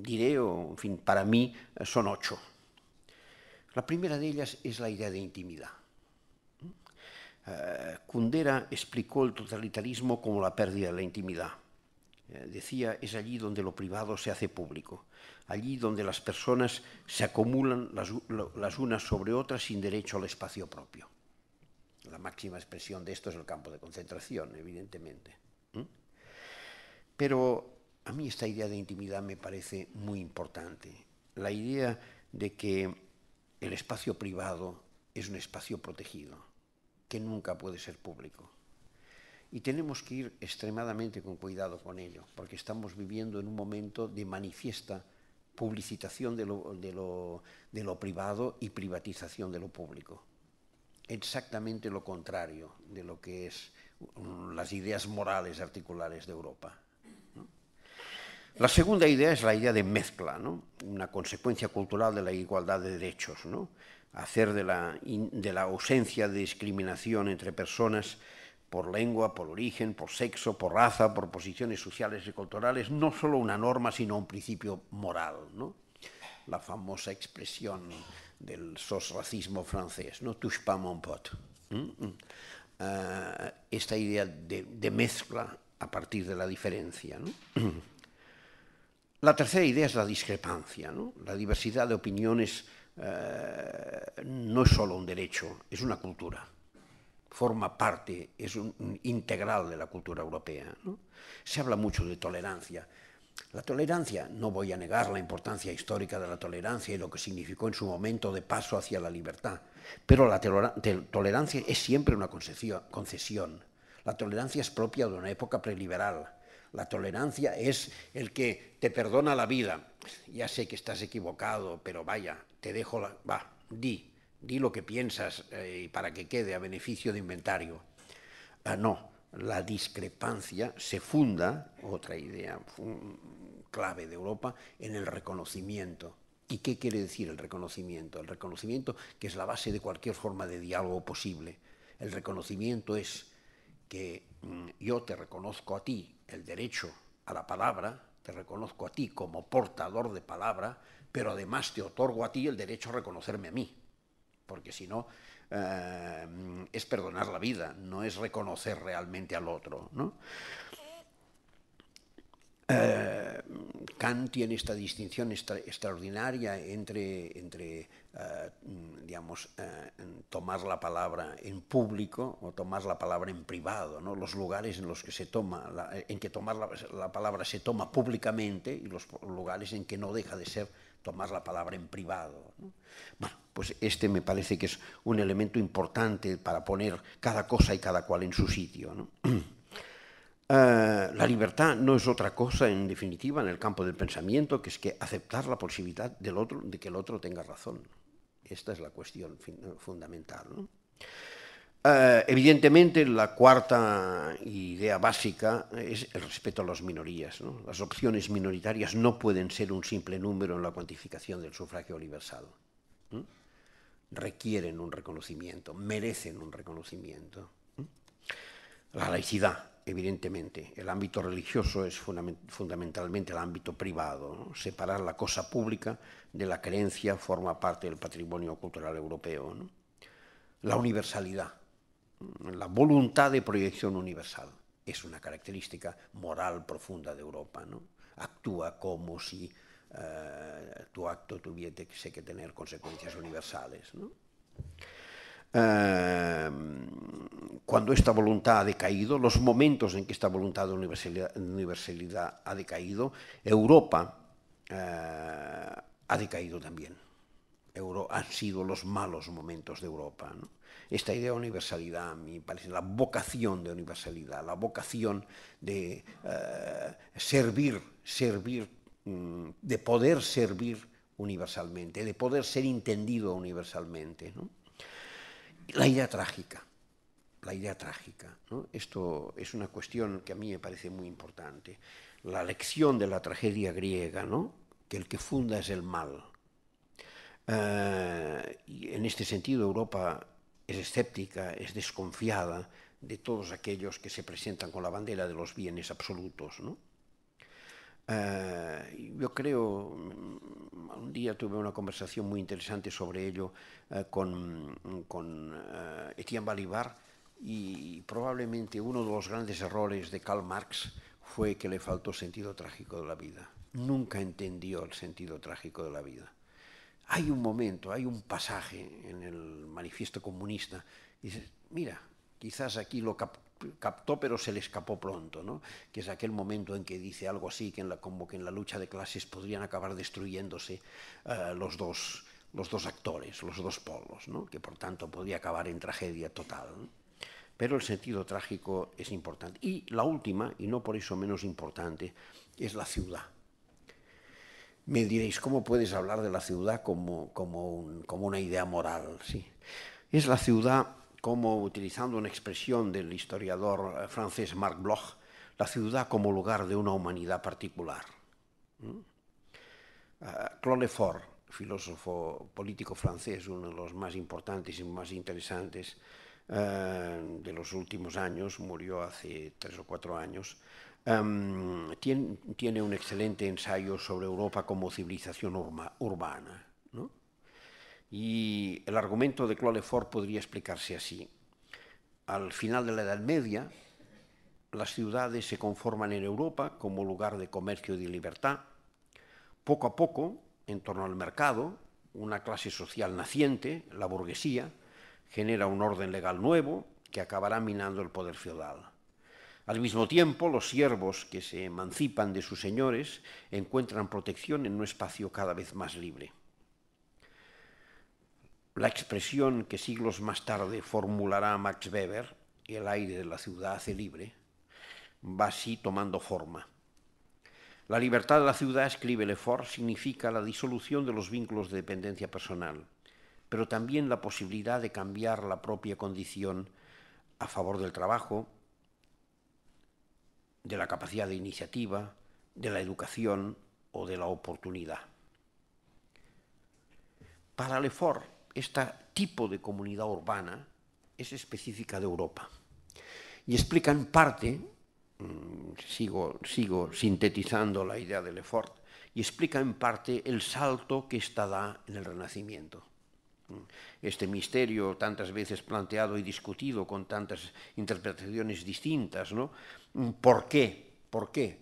B: diré, para mí son 8. La primera de ellas es la idea de intimidad. Kundera explicó el totalitarismo como la pérdida de la intimidad. Decía, es allí donde lo privado se hace público, allí donde las personas se acumulan las unas sobre otras sin derecho al espacio propio. La máxima expresión de esto es el campo de concentración, evidentemente. Pero a mí esta idea de intimidad me parece muy importante. La idea de que el espacio privado es un espacio protegido, que nunca puede ser público. Y tenemos que ir extremadamente con cuidado con ello, porque estamos viviendo en un momento de manifiesta publicitación de lo privado y privatización de lo público. Exactamente lo contrario de lo que es las ideas morales articulares de Europa. La segunda idea es la idea de mezcla, ¿no? Una consecuencia cultural de la igualdad de derechos, ¿no? Hacer de la ausencia de discriminación entre personas por lengua, por origen, por sexo, por raza, por posiciones sociales y culturales, no solo una norma, sino un principio moral, ¿no? La famosa expresión del sosracismo francés, ¿no? Touche pas mon pote. Esta idea de mezcla a partir de la diferencia, ¿no? La tercera idea es la discrepancia, ¿no? La diversidad de opiniones no es solo un derecho, es una cultura. Forma parte, es un integral de la cultura europea, ¿no? Se habla mucho de tolerancia. La tolerancia, no voy a negar la importancia histórica de la tolerancia y lo que significó en su momento de paso hacia la libertad, pero la tolerancia es siempre una concesión. La tolerancia es propia de una época preliberal. La tolerancia es el que te perdona la vida. Ya sé que estás equivocado, pero vaya, te dejo di lo que piensas para que quede a beneficio de inventario. No, la discrepancia se funda, otra idea clave de Europa, en el reconocimiento. ¿Y qué quiere decir el reconocimiento? El reconocimiento, que es la base de cualquier forma de diálogo posible. El reconocimiento es que yo te reconozco a ti el derecho a la palabra, te reconozco a ti como portador de palabra, pero además te otorgo a ti el derecho a reconocerme a mí. Porque si no, es perdonar la vida, no es reconocer realmente al otro, ¿no? Kant tiene esta distinción extraordinaria entre digamos, tomar la palabra en público o tomar la palabra en privado, ¿no? Los lugares en los que se toma, en que tomar la palabra se toma públicamente y los lugares en que no deja de ser tomar la palabra en privado, ¿no? Bueno, pues este me parece que es un elemento importante para poner cada cosa y cada cual en su sitio, ¿no? La libertad no es otra cosa, en definitiva, en el campo del pensamiento, que es que aceptar la posibilidad del otro, de que el otro tenga razón. Esta es la cuestión fundamental, ¿no? Evidentemente, la cuarta idea básica es el respeto a las minorías, ¿no? Las opciones minoritarias no pueden ser un simple número en la cuantificación del sufragio universal, ¿no? Requieren un reconocimiento, merecen un reconocimiento. La laicidad, evidentemente. El ámbito religioso es fundamentalmente el ámbito privado, ¿no? Separar la cosa pública de la creencia forma parte del patrimonio cultural europeo, ¿no? La universalidad, la voluntad de proyección universal, es una característica moral profunda de Europa, ¿no? Actúa como si tu acto tuviese que tener consecuencias universales, ¿no? Cuando esta voluntad ha decaído, los momentos en que esta voluntad de universalidad ha decaído, Europa ha decaído también. Han sido los malos momentos de Europa, ¿no? Esta idea de universalidad, a mí me parece la vocación de universalidad, la vocación de servir, de poder servir universalmente, de poder ser entendido universalmente, ¿no? La idea trágica, ¿no? Esto es una cuestión que a mí me parece muy importante. La lección de la tragedia griega, ¿no? Que el que funda es el mal. Y en este sentido Europa es escéptica, es desconfiada de todos aquellos que se presentan con la bandera de los bienes absolutos, ¿no? Yo creo, un día tuve una conversación muy interesante sobre ello con Etienne Balibar, y probablemente uno de los grandes errores de Karl Marx fue que le faltó sentido trágico de la vida. Nunca entendió el sentido trágico de la vida. Hay un momento, hay un pasaje en el Manifiesto Comunista, y dices, mira, quizás aquí lo captó, pero se le escapó pronto, ¿no? Que es aquel momento en que dice algo así, como que en la lucha de clases podrían acabar destruyéndose los dos actores, los dos polos, ¿no? Que por tanto podría acabar en tragedia total, ¿no? Pero el sentido trágico es importante. Y la última, y no por eso menos importante, es la ciudad. Me diréis, ¿cómo puedes hablar de la ciudad como una idea moral? Sí. Es la ciudad, como utilizando una expresión del historiador francés Marc Bloch, la ciudad como lugar de una humanidad particular. Claude Lefort, filósofo político francés, uno de los más importantes y más interesantes de los últimos años, murió hace 3 o 4 años, tiene un excelente ensayo sobre Europa como civilización urbana, ¿no? Y el argumento de Claude Lefort podría explicarse así. Al final de la Edad Media, las ciudades se conforman en Europa como lugar de comercio y de libertad. Poco a poco, en torno al mercado, una clase social naciente, la burguesía, genera un orden legal nuevo que acabará minando el poder feudal. Al mismo tiempo, los siervos que se emancipan de sus señores encuentran protección en un espacio cada vez más libre. La expresión que siglos más tarde formulará Max Weber, el aire de la ciudad hace libre, va así tomando forma. La libertad de la ciudad, escribe Lefort, significa la disolución de los vínculos de dependencia personal, pero también la posibilidad de cambiar la propia condición a favor del trabajo, de la capacidad de iniciativa, de la educación o de la oportunidad. Para Lefort, este tipo de comunidad urbana es específica de Europa y explica en parte, sigo sintetizando la idea de Lefort, y explica en parte el salto que ésta da en el Renacimiento. Este misterio tantas veces planteado y discutido con tantas interpretaciones distintas, ¿no? ¿Por qué? ¿Por qué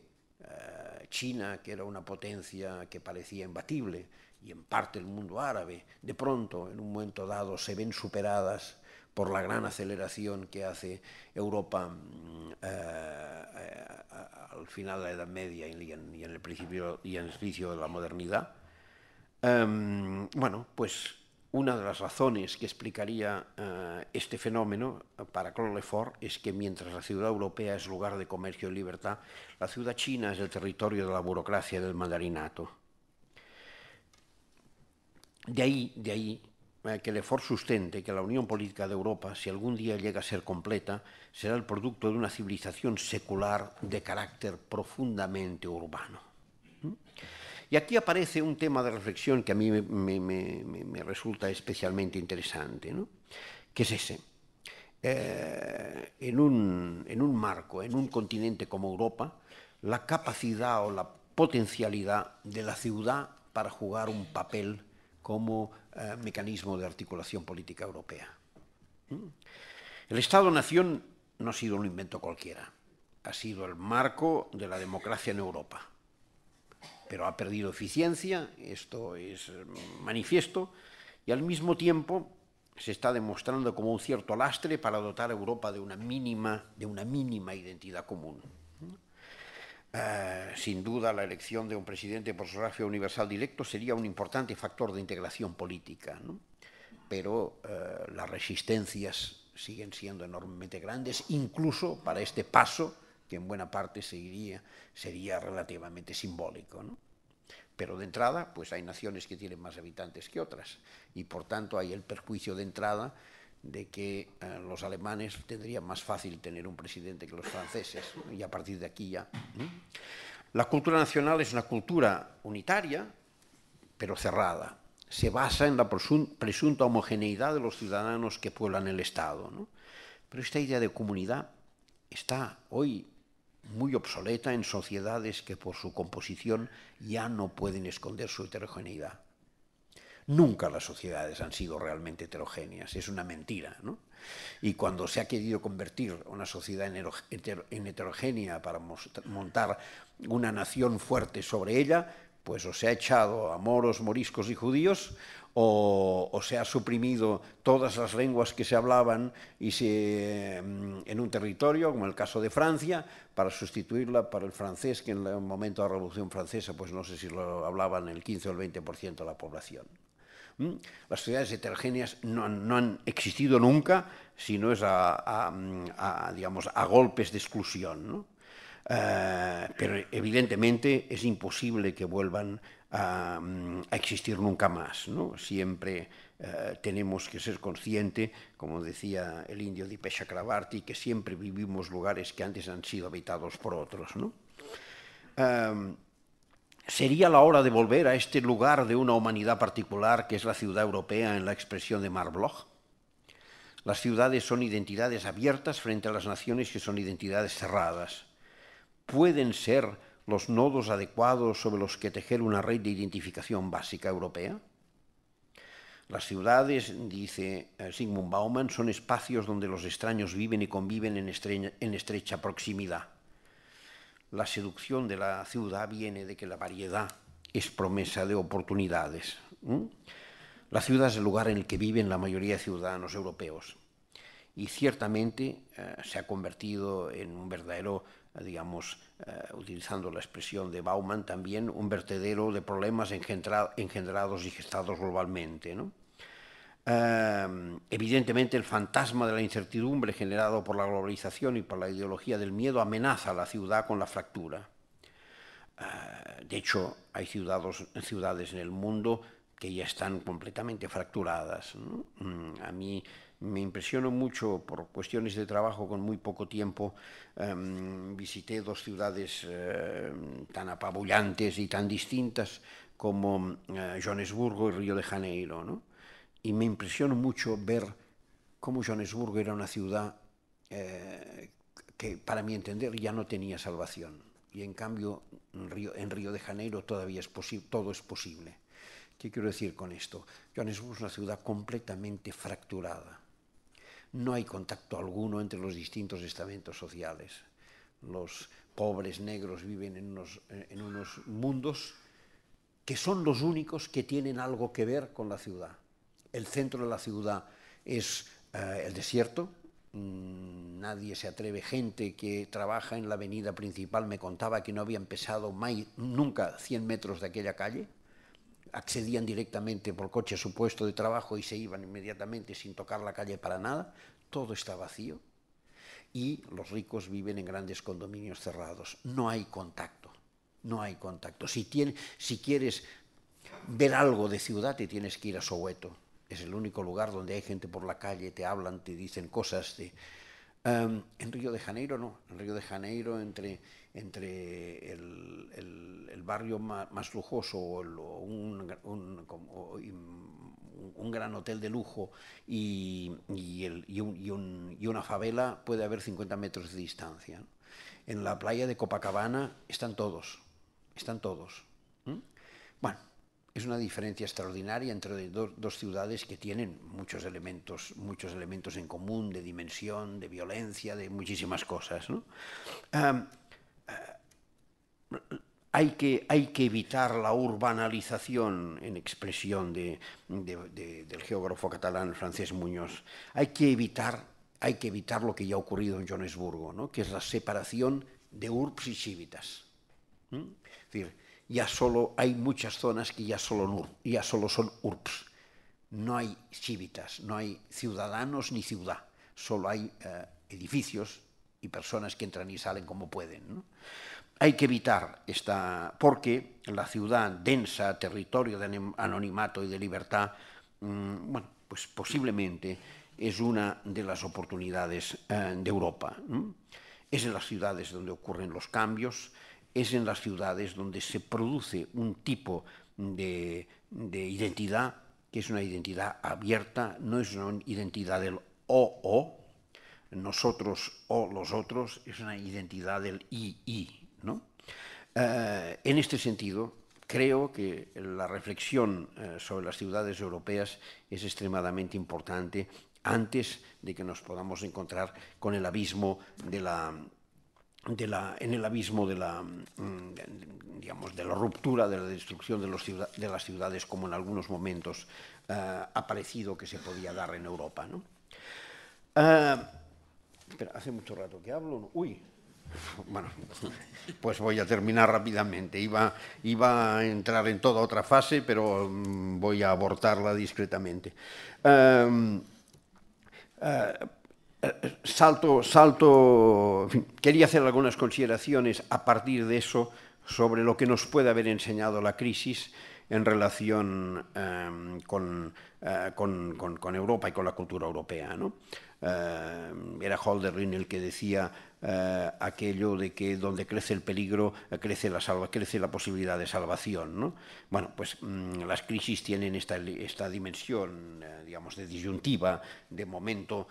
B: China, que era una potencia que parecía imbatible, y en parte el mundo árabe, de pronto, en un momento dado, se ven superadas por la gran aceleración que hace Europa al final de la Edad Media y en el principio y en el inicio de la modernidad? Bueno, pues una de las razones que explicaría este fenómeno para Claude Lefort es que mientras la ciudad europea es lugar de comercio y libertad, la ciudad china es el territorio de la burocracia y del mandarinato. De ahí que Lefort sustente que la unión política de Europa, si algún día llega a ser completa, será el producto de una civilización secular de carácter profundamente urbano. Y aquí aparece un tema de reflexión que a mí me resulta especialmente interesante, ¿no? Que es ese. En un marco, en un continente como Europa, la capacidad o la potencialidad de la ciudad para jugar un papel como mecanismo de articulación política europea. El Estado-nación no ha sido un invento cualquiera, ha sido el marco de la democracia en Europa. Pero ha perdido eficiencia, esto es manifiesto, y al mismo tiempo se está demostrando como un cierto lastre para dotar a Europa de una mínima identidad común. Sin duda, la elección de un presidente por sufragio universal directo sería un importante factor de integración política, ¿no? Pero las resistencias siguen siendo enormemente grandes, incluso para este paso que en buena parte sería relativamente simbólico, ¿no? Pero de entrada, pues hay naciones que tienen más habitantes que otras, y por tanto hay el perjuicio de entrada de que los alemanes tendrían más fácil tener un presidente que los franceses, y a partir de aquí ya. La cultura nacional es una cultura unitaria, pero cerrada. Se basa en la presunta homogeneidad de los ciudadanos que pueblan el Estado, ¿no? Pero esta idea de comunidad está hoy muy obsoleta en sociedades que por su composición ya no pueden esconder su heterogeneidad. Nunca las sociedades han sido realmente heterogéneas, es una mentira, ¿no? Y cuando se ha querido convertir una sociedad en heterogénea para montar una nación fuerte sobre ella, pues o se ha echado a moros, moriscos y judíos, o se ha suprimido todas las lenguas que se hablaban en un territorio, como el caso de Francia, para sustituirla por el francés, que en el momento de la Revolución Francesa, pues no sé si lo hablaban el 15 o el 20% de la población. Las sociedades heterogéneas no han existido nunca, sino es digamos, a golpes de exclusión, ¿no? Pero evidentemente es imposible que vuelvan a existir nunca más, ¿no? Siempre tenemos que ser conscientes, como decía el indio Dipesh Chakrabarti, que siempre vivimos lugares que antes han sido habitados por otros, ¿no? ¿Sería la hora de volver a este lugar de una humanidad particular que es la ciudad europea en la expresión de Marc Bloch? Las ciudades son identidades abiertas frente a las naciones que son identidades cerradas. ¿Pueden ser los nodos adecuados sobre los que tejer una red de identificación básica europea? Las ciudades, dice Zygmunt Bauman, son espacios donde los extraños viven y conviven en estrecha proximidad. La seducción de la ciudad viene de que la variedad es promesa de oportunidades. La ciudad es el lugar en el que viven la mayoría de ciudadanos europeos y ciertamente se ha convertido en un verdadero, digamos, utilizando la expresión de Bauman también, un vertedero de problemas engendrados y gestados globalmente, ¿no? Evidentemente el fantasma de la incertidumbre generado por la globalización y por la ideología del miedo amenaza a la ciudad con la fractura. De hecho, hay ciudades en el mundo que ya están completamente fracturadas, ¿no? A mí me impresionó mucho, por cuestiones de trabajo con muy poco tiempo, visité dos ciudades tan apabullantes y tan distintas como Johannesburgo y Río de Janeiro, ¿no? Y me impresionó mucho ver cómo Johannesburgo era una ciudad que, para mi entender, ya no tenía salvación. Y en cambio, en Río de Janeiro todavía todo es posible. ¿Qué quiero decir con esto? Johannesburgo es una ciudad completamente fracturada. No hay contacto alguno entre los distintos estamentos sociales. Los pobres negros viven en unos mundos que son los únicos que tienen algo que ver con la ciudad. El centro de la ciudad es el desierto. Nadie se atreve, gente que trabaja en la avenida principal me contaba que no habían pasado nunca 100 metros de aquella calle, accedían directamente por coche a su puesto de trabajo y se iban inmediatamente sin tocar la calle para nada, todo está vacío y los ricos viven en grandes condominios cerrados, no hay contacto, no hay contacto. Si quieres ver algo de ciudad te tienes que ir a Soweto. Es el único lugar donde hay gente por la calle, te hablan, te dicen cosas. En Río de Janeiro no. En Río de Janeiro, entre el barrio más lujoso o un gran hotel de lujo y una favela, puede haber 50 metros de distancia, ¿no? En la playa de Copacabana están todos. Bueno, es una diferencia extraordinaria entre dos ciudades que tienen muchos elementos en común, de dimensión, de violencia, de muchísimas cosas, ¿no? Hay que evitar la urbanalización, en expresión del geógrafo catalán Francesc Muñoz. Hay que evitar lo que ya ha ocurrido en Johannesburgo, ¿no? Que es la separación de urbs y civitas. Es decir, hay muchas zonas que ya solo son urbs. No hay civitas, no hay ciudadanos ni ciudad. Solo hay edificios y personas que entran y salen como pueden, ¿no? Hay que evitar porque la ciudad densa, territorio de anonimato y de libertad, bueno, pues posiblemente es una de las oportunidades de Europa, ¿no? Es en las ciudades donde ocurren los cambios, es en las ciudades donde se produce un tipo de identidad, que es una identidad abierta, no es una identidad del o, nosotros o los otros, es una identidad del i, ¿no? En este sentido, creo que la reflexión sobre las ciudades europeas es extremadamente importante antes de que nos podamos encontrar con el abismo de la ruptura, de la destrucción de las ciudades, como en algunos momentos ha parecido que se podía dar en Europa, ¿no? Espera, hace mucho rato que hablo, ¿no? Uy. Bueno, pues voy a terminar rápidamente. Iba a entrar en toda otra fase, pero voy a abortarla discretamente. Quería hacer algunas consideraciones a partir de eso sobre lo que nos puede haber enseñado la crisis en relación con Europa y con la cultura europea, ¿no? Era Hölderlin el que decía aquello de que donde crece el peligro crece la posibilidad de salvación, ¿no? Bueno, pues las crisis tienen esta dimensión, digamos, de disyuntiva, de momento,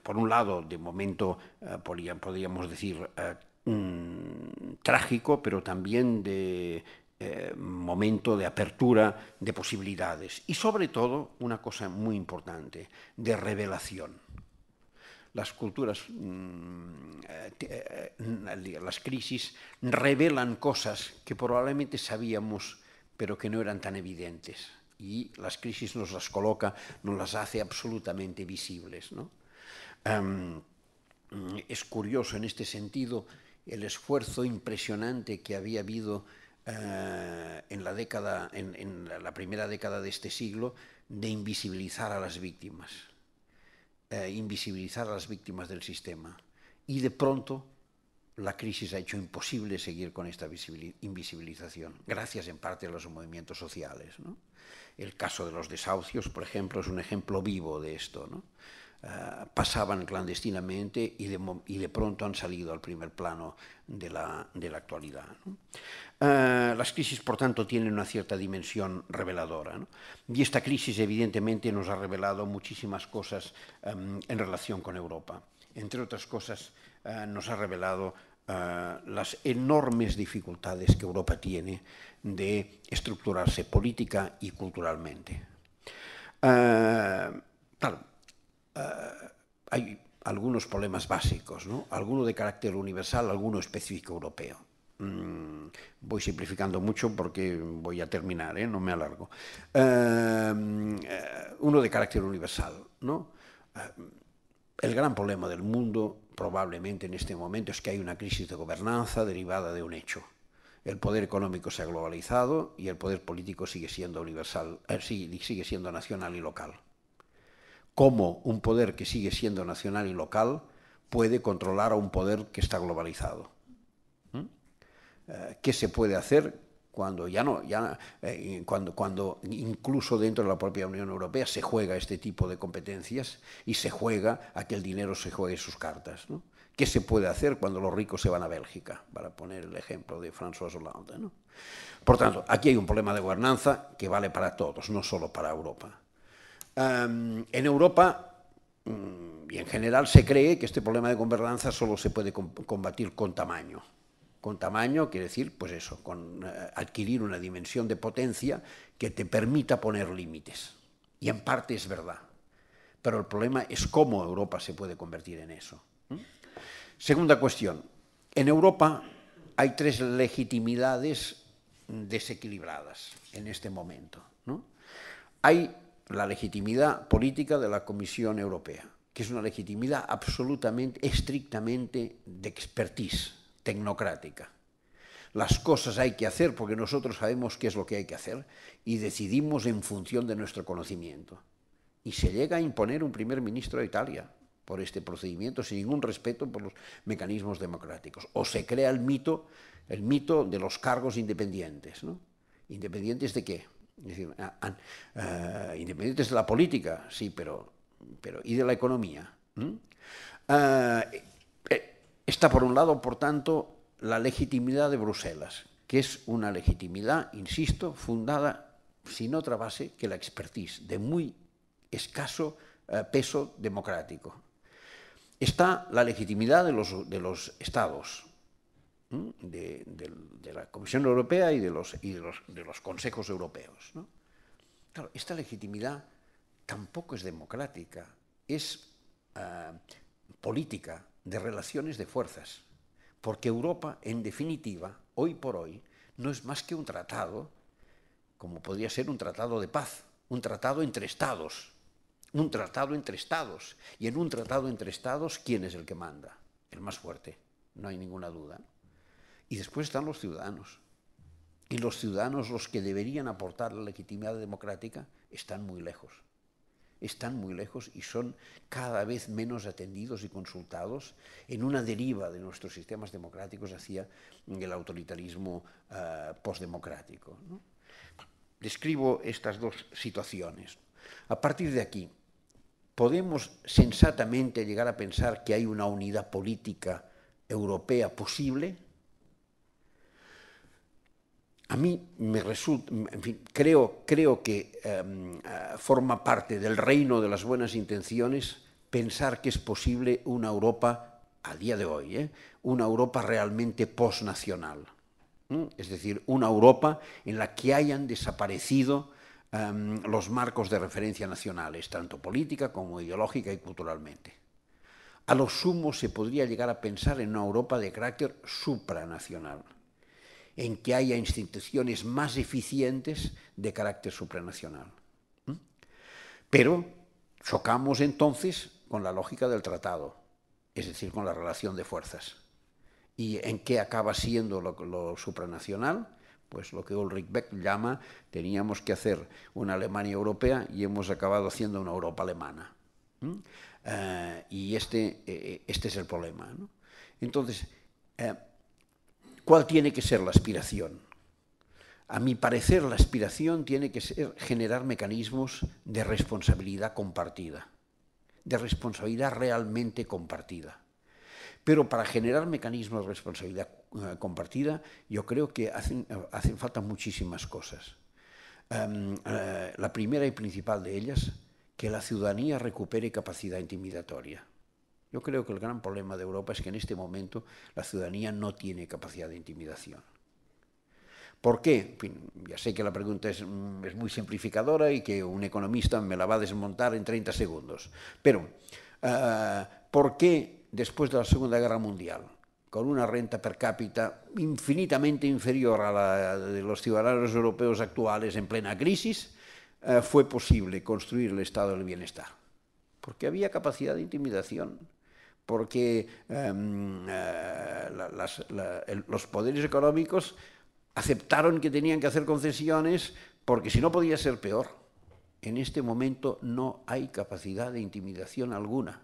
B: por un lado, de momento, podríamos decir, trágico, pero también de momento de apertura de posibilidades y sobre todo una cosa muy importante, de revelación. Las culturas, las crisis revelan cosas que probablemente sabíamos pero que no eran tan evidentes. y las crisis nos las coloca, nos las hace absolutamente visibles, ¿no? Es curioso en este sentido el esfuerzo impresionante que había habido en la primera década de este siglo de invisibilizar a las víctimas, del sistema. Y de pronto la crisis ha hecho imposible seguir con esta invisibilización, gracias en parte a los movimientos sociales, ¿no? El caso de los desahucios, por ejemplo, es un ejemplo vivo de esto, ¿no? Pasaban clandestinamente y de pronto han salido al primer plano de la actualidad, ¿no? Las crisis, por tanto, tienen una cierta dimensión reveladora, ¿no? Y esta crisis, evidentemente, nos ha revelado muchísimas cosas en relación con Europa. Entre otras cosas, nos ha revelado las enormes dificultades que Europa tiene de estructurarse política y culturalmente. Claro, hay algunos problemas básicos, ¿no? Alguno de carácter universal, alguno específico europeo. Voy simplificando mucho porque voy a terminar, no me alargo. Uno de carácter universal, ¿no? El gran problema del mundo, probablemente en este momento, es que hay una crisis de gobernanza derivada de un hecho. El poder económico se ha globalizado y el poder político sigue siendo universal, sigue siendo nacional y local. ¿Cómo un poder que sigue siendo nacional y local puede controlar a un poder que está globalizado? ¿Qué se puede hacer cuando cuando incluso dentro de la propia Unión Europea se juega este tipo de competencias y se juega a que el dinero se juegue sus cartas, ¿no? ¿Qué se puede hacer cuando los ricos se van a Bélgica? Para poner el ejemplo de François Hollande, ¿no? Por tanto, aquí hay un problema de gobernanza que vale para todos, no solo para Europa. En Europa, y en general, se cree que este problema de gobernanza solo se puede combatir con tamaño. Con tamaño quiere decir, pues eso, con adquirir una dimensión de potencia que te permita poner límites. Y en parte es verdad. Pero el problema es cómo Europa se puede convertir en eso. Segunda cuestión. En Europa hay tres legitimidades desequilibradas en este momento, ¿no? Hay la legitimidad política de la Comisión Europea, que es una legitimidad absolutamente, estrictamente de expertise tecnocrática. Las cosas hay que hacer porque nosotros sabemos qué es lo que hay que hacer y decidimos en función de nuestro conocimiento. Y se llega a imponer un primer ministro de Italia por este procedimiento sin ningún respeto por los mecanismos democráticos. O se crea el mito de los cargos independientes, ¿no? ¿Independientes de qué? Es decir, independientes de la política, sí, pero ¿y de la economía? Está por un lado, por tanto, la legitimidad de Bruselas, que es una legitimidad, insisto, fundada sin otra base que la expertise, de muy escaso peso democrático. Está la legitimidad de los Estados, de la Comisión Europea y de los consejos europeos, ¿no? Claro, esta legitimidad tampoco es democrática, es política, de relaciones de fuerzas, porque Europa, en definitiva, hoy por hoy, no es más que un tratado, como podría ser un tratado de paz, un tratado entre Estados, y en un tratado entre Estados, ¿quién es el que manda? El más fuerte, no hay ninguna duda. Y después están los ciudadanos. Y los ciudadanos, los que deberían aportar la legitimidad democrática, están muy lejos. Están muy lejos y son cada vez menos atendidos y consultados en una deriva de nuestros sistemas democráticos hacia el autoritarismo postdemocrático, ¿no? Describo estas dos situaciones. A partir de aquí, ¿podemos sensatamente llegar a pensar que hay una unidad política europea posible? A mí me resulta, en fin, creo que forma parte del reino de las buenas intenciones pensar que es posible una Europa, a día de hoy, una Europa realmente posnacional. Es decir, una Europa en la que hayan desaparecido los marcos de referencia nacionales, tanto política como ideológica y culturalmente. A lo sumo se podría llegar a pensar en una Europa de carácter supranacional, en que haya instituciones más eficientes de carácter supranacional. Pero chocamos entonces con la lógica del tratado, es decir, con la relación de fuerzas. ¿Y en qué acaba siendo lo supranacional? Pues lo que Ulrich Beck llama, teníamos que hacer una Alemania europea y hemos acabado haciendo una Europa alemana. Y este es el problema, ¿no? Entonces, ¿cuál tiene que ser la aspiración? A mi parecer, la aspiración tiene que ser generar mecanismos de responsabilidad compartida, de responsabilidad realmente compartida. Pero para generar mecanismos de responsabilidad compartida, yo creo que hacen falta muchísimas cosas. La primera y principal de ellas, que la ciudadanía recupere capacidad intimidatoria. Yo creo que el gran problema de Europa es que en este momento la ciudadanía no tiene capacidad de intimidación. ¿Por qué? En fin, ya sé que la pregunta es muy simplificadora y que un economista me la va a desmontar en 30 segundos. Pero, ¿por qué después de la Segunda Guerra Mundial, con una renta per cápita infinitamente inferior a la de los ciudadanos europeos actuales en plena crisis, fue posible construir el estado del bienestar? Porque había capacidad de intimidación, porque los poderes económicos aceptaron que tenían que hacer concesiones porque si no podía ser peor. En este momento no hay capacidad de intimidación alguna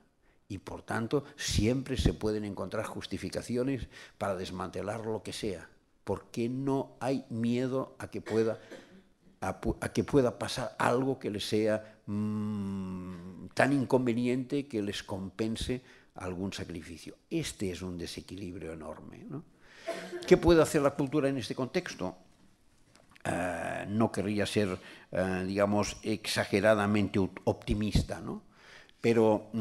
B: y por tanto siempre se pueden encontrar justificaciones para desmantelar lo que sea, porque no hay miedo a que pueda pasar algo que les sea tan inconveniente que les compense algún sacrificio. Este es un desequilibrio enorme, ¿no? ¿Qué puede hacer la cultura en este contexto? No querría ser, digamos, exageradamente optimista, ¿no? Pero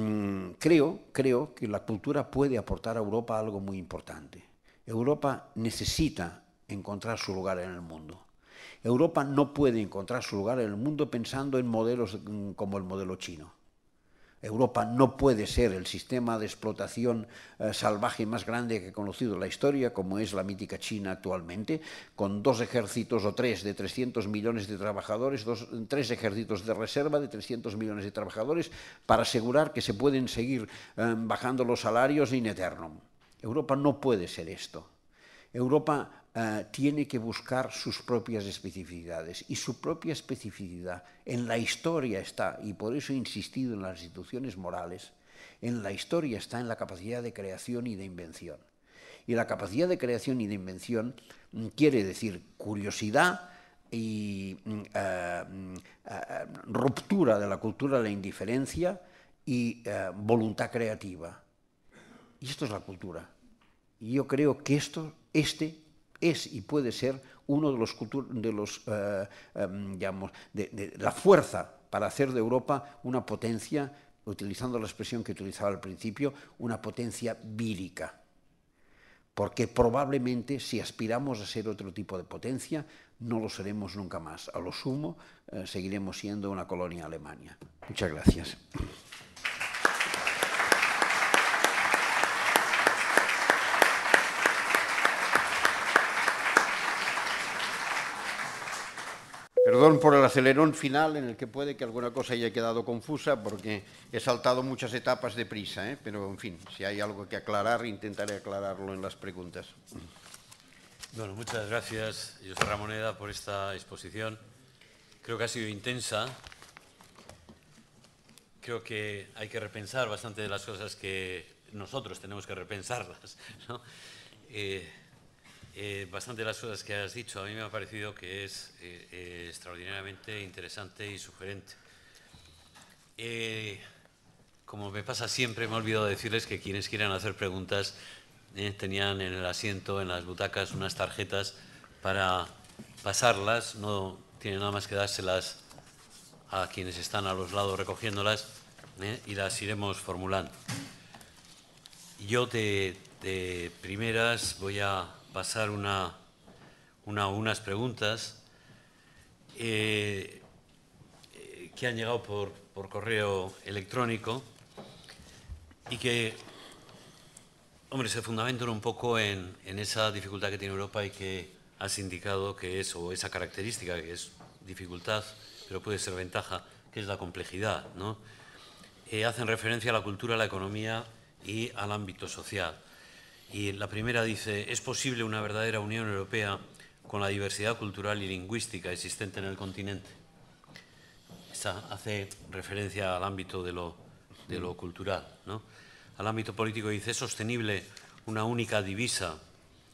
B: creo que la cultura puede aportar a Europa algo muy importante. Europa necesita encontrar su lugar en el mundo. Europa no puede encontrar su lugar en el mundo pensando en modelos como el modelo chino. Europa no puede ser el sistema de explotación salvaje más grande que ha conocido la historia, como es la mítica China actualmente, con 2 ejércitos o 3 de 300 millones de trabajadores, 3 ejércitos de reserva de 300 millones de trabajadores, para asegurar que se pueden seguir bajando los salarios in eternum. Europa no puede ser esto. Europa tiene que buscar sus propias especificidades, y su propia especificidad en la historia está, y por eso he insistido en las instituciones morales, en la historia está en la capacidad de creación y de invención. Y la capacidad de creación y de invención quiere decir curiosidad y ruptura de la cultura de la indiferencia y voluntad creativa. Y esto es la cultura. Y yo creo que este es y puede ser uno de la fuerza para hacer de Europa una potencia, utilizando la expresión que utilizaba al principio, una potencia vírica. Porque probablemente si aspiramos a ser otro tipo de potencia, no lo seremos nunca más. A lo sumo, seguiremos siendo una colonia Alemania. Muchas gracias. Perdón por el acelerón final en el que puede que alguna cosa haya quedado confusa porque he saltado muchas etapas deprisa, pero en fin, si hay algo que aclarar, intentaré aclararlo en las preguntas.
A: Bueno, muchas gracias, José Ramoneda, por esta exposición. Creo que ha sido intensa. Creo que hay que repensar bastante de las cosas que nosotros tenemos que repensarlas, ¿no? Bastante de las cosas que has dicho a mí me ha parecido que es extraordinariamente interesante y sugerente. Como me pasa siempre, me he olvidado decirles que quienes quieran hacer preguntas tenían en el asiento, en las butacas, unas tarjetas para pasarlas. No tienen nada más que dárselas a quienes están a los lados recogiéndolas y las iremos formulando. Yo de primeras voy a pasar unas preguntas que han llegado por correo electrónico y que, hombre, se fundamentan un poco en esa dificultad que tiene Europa y que has indicado que es, o esa característica que es dificultad, pero puede ser ventaja, que es la complejidad, ¿no? Hacen referencia a la cultura, a la economía y al ámbito social. Y la primera dice, ¿es posible una verdadera Unión Europea con la diversidad cultural y lingüística existente en el continente? Esta hace referencia al ámbito de lo cultural, ¿no? Al ámbito político dice, ¿es sostenible una única divisa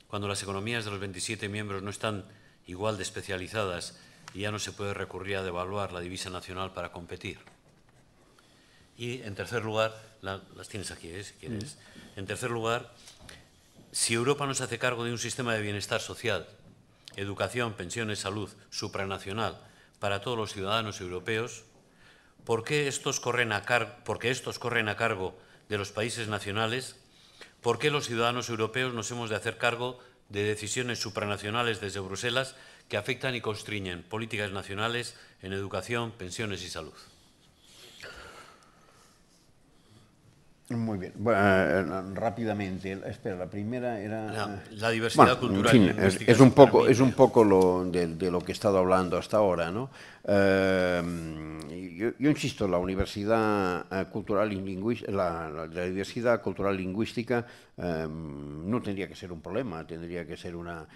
A: cuando las economías de los 27 miembros no están igual de especializadas y ya no se puede recurrir a devaluar la divisa nacional para competir? Y en tercer lugar, las tienes aquí, si quieres. En tercer lugar, si Europa no se hace cargo de un sistema de bienestar social, educación, pensiones, salud, supranacional para todos los ciudadanos europeos, porque estos corren a cargo de los países nacionales, ¿por qué los ciudadanos europeos nos hemos de hacer cargo de decisiones supranacionales desde Bruselas que afectan y constriñen políticas nacionales en educación, pensiones y salud?
B: Muy bien. Bueno, rápidamente, espera, la primera era...
A: La diversidad cultural y lingüística.
B: Es un poco de lo que he estado hablando hasta ahora, ¿no? Yo insisto, la universidad cultural y lingüística, la diversidad cultural y lingüística no tendría que ser un problema, tendría que ser una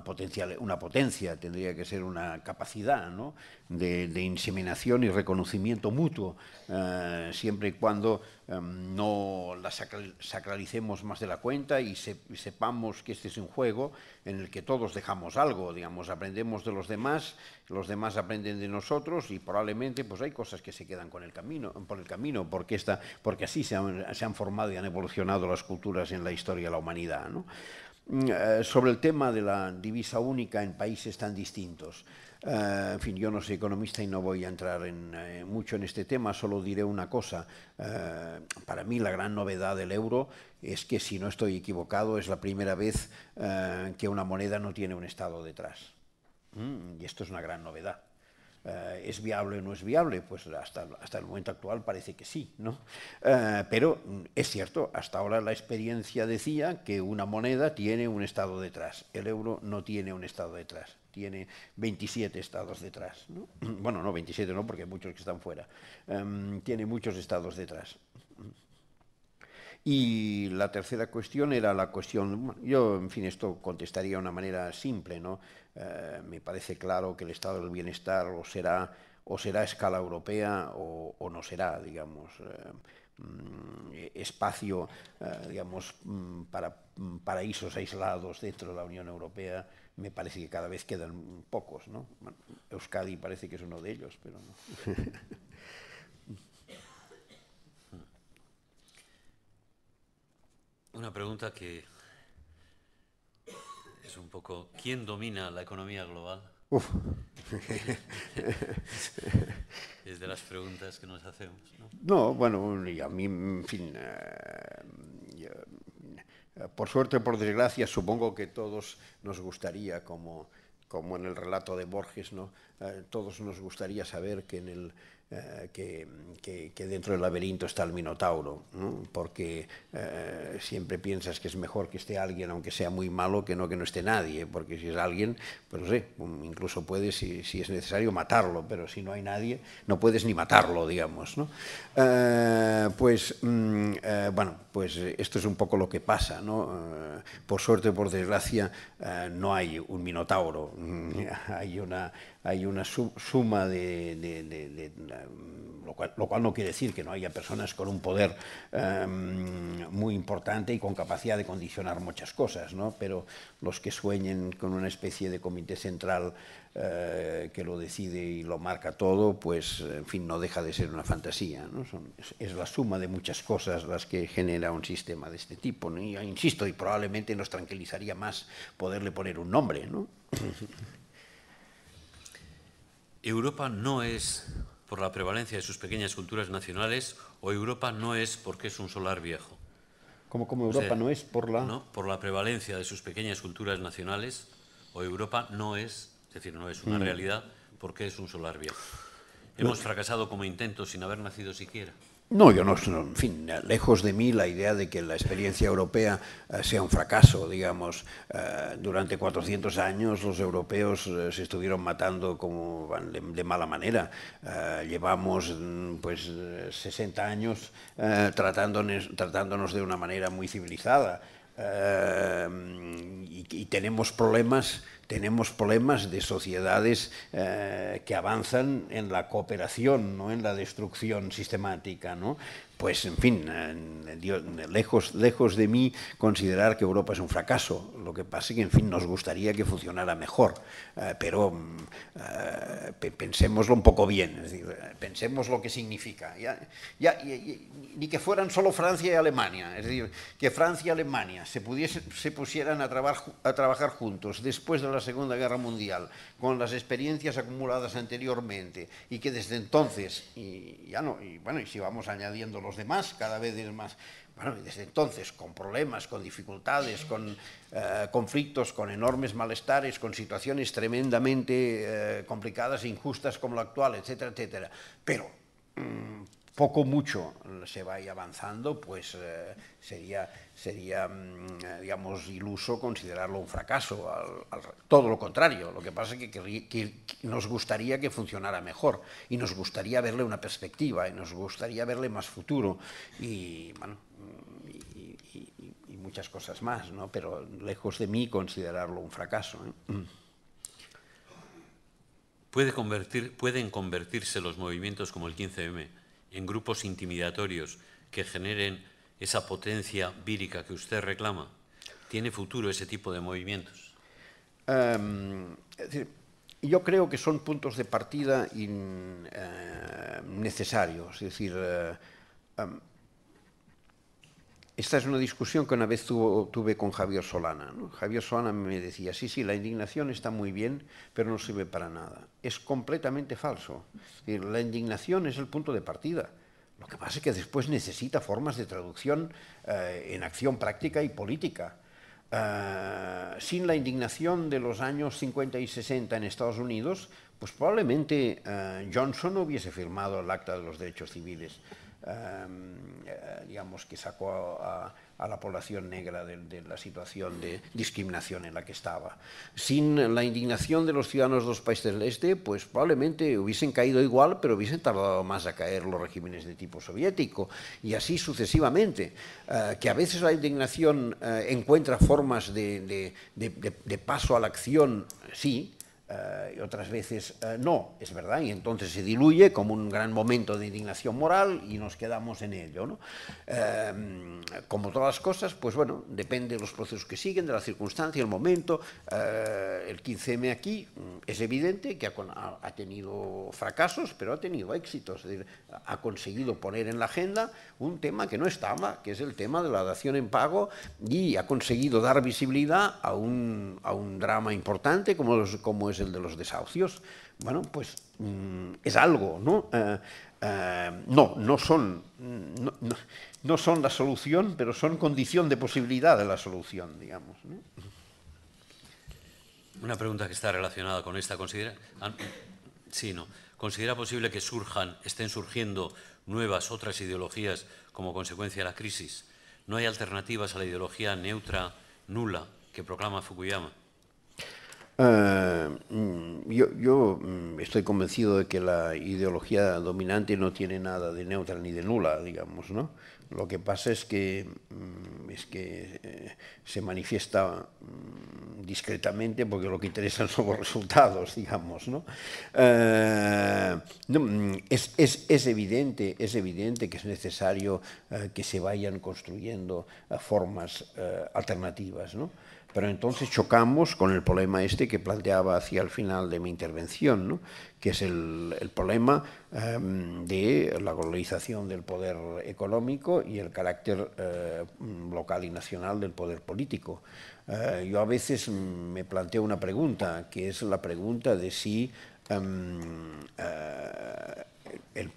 B: potencia, tendría que ser una capacidad, ¿no?, de inseminación y reconocimiento mutuo, siempre y cuando no la sacralicemos más de la cuenta y sepamos que este es un juego en el que todos dejamos algo, digamos, aprendemos de los demás aprenden de nosotros y probablemente pues hay cosas que se quedan por el camino, porque así se han formado y han evolucionado las culturas en la historia de la humanidad, ¿no? Sobre el tema de la divisa única en países tan distintos. En fin, yo no soy economista y no voy a entrar mucho en este tema, solo diré una cosa. Para mí la gran novedad del euro es que, si no estoy equivocado, es la primera vez que una moneda no tiene un Estado detrás. Y esto es una gran novedad. ¿Es viable o no es viable? Pues hasta el momento actual parece que sí, ¿no? Pero es cierto, hasta ahora la experiencia decía que una moneda tiene un Estado detrás. El euro no tiene un Estado detrás, tiene 27 estados detrás, ¿no? Bueno, no, 27 no, porque hay muchos que están fuera. Tiene muchos estados detrás. Y la tercera cuestión era la cuestión, yo, en fin, esto contestaría de una manera simple, ¿no? Me parece claro que el estado del bienestar o será a escala europea o no será, digamos, espacio, digamos, para paraísos aislados dentro de la Unión Europea. Me parece que cada vez quedan pocos, ¿no? Bueno, Euskadi parece que es uno de ellos, pero no.
A: Una pregunta que es un poco, ¿quién domina la economía global?
B: Uf.
A: Es de las preguntas que nos hacemos, ¿no?
B: No, bueno, y a mí, en fin, por suerte o por desgracia, supongo que todos nos gustaría, como en el relato de Borges, ¿no? Todos nos gustaría saber que que dentro del laberinto está el Minotauro, ¿no? Porque siempre piensas que es mejor que esté alguien, aunque sea muy malo, que no esté nadie, porque si es alguien, pues no sé, incluso puedes, si es necesario, matarlo, pero si no hay nadie, no puedes ni matarlo, digamos, ¿no? Bueno, pues esto es un poco lo que pasa, ¿no? Por suerte o por desgracia, no hay un Minotauro, hay una suma lo cual no quiere decir que no haya personas con un poder muy importante y con capacidad de condicionar muchas cosas, ¿no? Pero los que sueñen con una especie de comité central que lo decide y lo marca todo, pues, en fin, no deja de ser una fantasía, ¿no? Es la suma de muchas cosas las que genera un sistema de este tipo, ¿no? Y, insisto, y probablemente nos tranquilizaría más poderle poner un nombre, ¿no?
A: Europa no es por la prevalencia de sus pequeñas culturas nacionales, o Europa no es porque es un solar viejo.
B: ¿Cómo Europa no es por la...?
A: ¿No? Por la prevalencia de sus pequeñas culturas nacionales, o Europa no es decir, no es una realidad porque es un solar viejo. Hemos fracasado como intento sin haber nacido siquiera.
B: No, yo no, en fin, lejos de mí la idea de que la experiencia europea sea un fracaso, digamos. Durante 400 años los europeos se estuvieron matando como de mala manera. Llevamos pues 60 años tratándonos de una manera muy civilizada. Y tenemos problemas de sociedades que avanzan en la cooperación, no en la destrucción sistemática, ¿no? Pues, en fin, lejos de mí considerar que Europa es un fracaso. Lo que pasa es que, en fin, nos gustaría que funcionara mejor, pero pensémoslo un poco bien, es decir, pensemos lo que significa. Ni que fueran solo Francia y Alemania, es decir, que Francia y Alemania se pusieran a trabajar juntos después de la Segunda Guerra Mundial, con las experiencias acumuladas anteriormente, y que desde entonces, y si vamos añadiendo los demás, cada vez es más, bueno, desde entonces, con problemas, con dificultades, con conflictos, con enormes malestares, con situaciones tremendamente complicadas e injustas como la actual, etcétera, etcétera, pero poco mucho se vaya avanzando, pues sería digamos, iluso considerarlo un fracaso. Todo lo contrario. Lo que pasa es que nos gustaría que funcionara mejor, y nos gustaría verle una perspectiva, y nos gustaría verle más futuro, y bueno, y muchas cosas más, ¿no? Pero lejos de mí considerarlo un fracaso, ¿eh?
A: ¿Pueden convertirse los movimientos como el 15M en grupos intimidatorios que generen esa potencia vírica que usted reclama? ¿Tiene futuro ese tipo de movimientos?
B: Es decir, yo creo que son puntos de partida necesarios. Es decir, esta es una discusión que una vez tuve con Javier Solana, ¿no? Javier Solana me decía, sí, la indignación está muy bien, pero no sirve para nada. Es completamente falso. Es decir, la indignación es el punto de partida. Lo que pasa es que después necesita formas de traducción en acción práctica y política. Sin la indignación de los años 50 y 60 en Estados Unidos, pues probablemente Johnson no hubiese firmado el Acta de los Derechos Civiles, digamos, que sacó a la población negra de la situación de discriminación en la que estaba. Sin la indignación de los ciudadanos de los países del este, pues probablemente hubiesen caído igual, pero hubiesen tardado más a caer los regímenes de tipo soviético, y así sucesivamente. Que a veces la indignación encuentra formas de paso a la acción, sí, y otras veces no, es verdad, y entonces se diluye como un gran momento de indignación moral y nos quedamos en ello, ¿no? Como todas las cosas, pues bueno, depende de los procesos que siguen, de la circunstancia, el momento. El 15M aquí es evidente que ha tenido fracasos, pero ha tenido éxitos, es decir, ha conseguido poner en la agenda un tema que no estaba, que es el tema de la dación en pago, y ha conseguido dar visibilidad a un drama importante como es el de los desahucios. Bueno, pues es algo, ¿no? No son la solución, pero son condición de posibilidad de la solución, digamos, ¿no?
A: Una pregunta que está relacionada con esta. ¿Considera posible que estén surgiendo otras ideologías como consecuencia de la crisis? ¿No hay alternativas a la ideología neutra, nula, que proclama Fukuyama?
B: Yo estoy convencido de que la ideología dominante no tiene nada de neutra ni de nula, digamos, ¿no? Lo que pasa es que se manifiesta discretamente, porque lo que interesan son los resultados, digamos, ¿no? Es evidente que es necesario que se vayan construyendo formas alternativas, ¿no? Pero entonces chocamos con el problema que planteaba hacia el final de mi intervención, ¿no? Que es el problema de la globalización del poder económico y el carácter local y nacional del poder político. Yo a veces me planteo una pregunta, que es la pregunta de si en el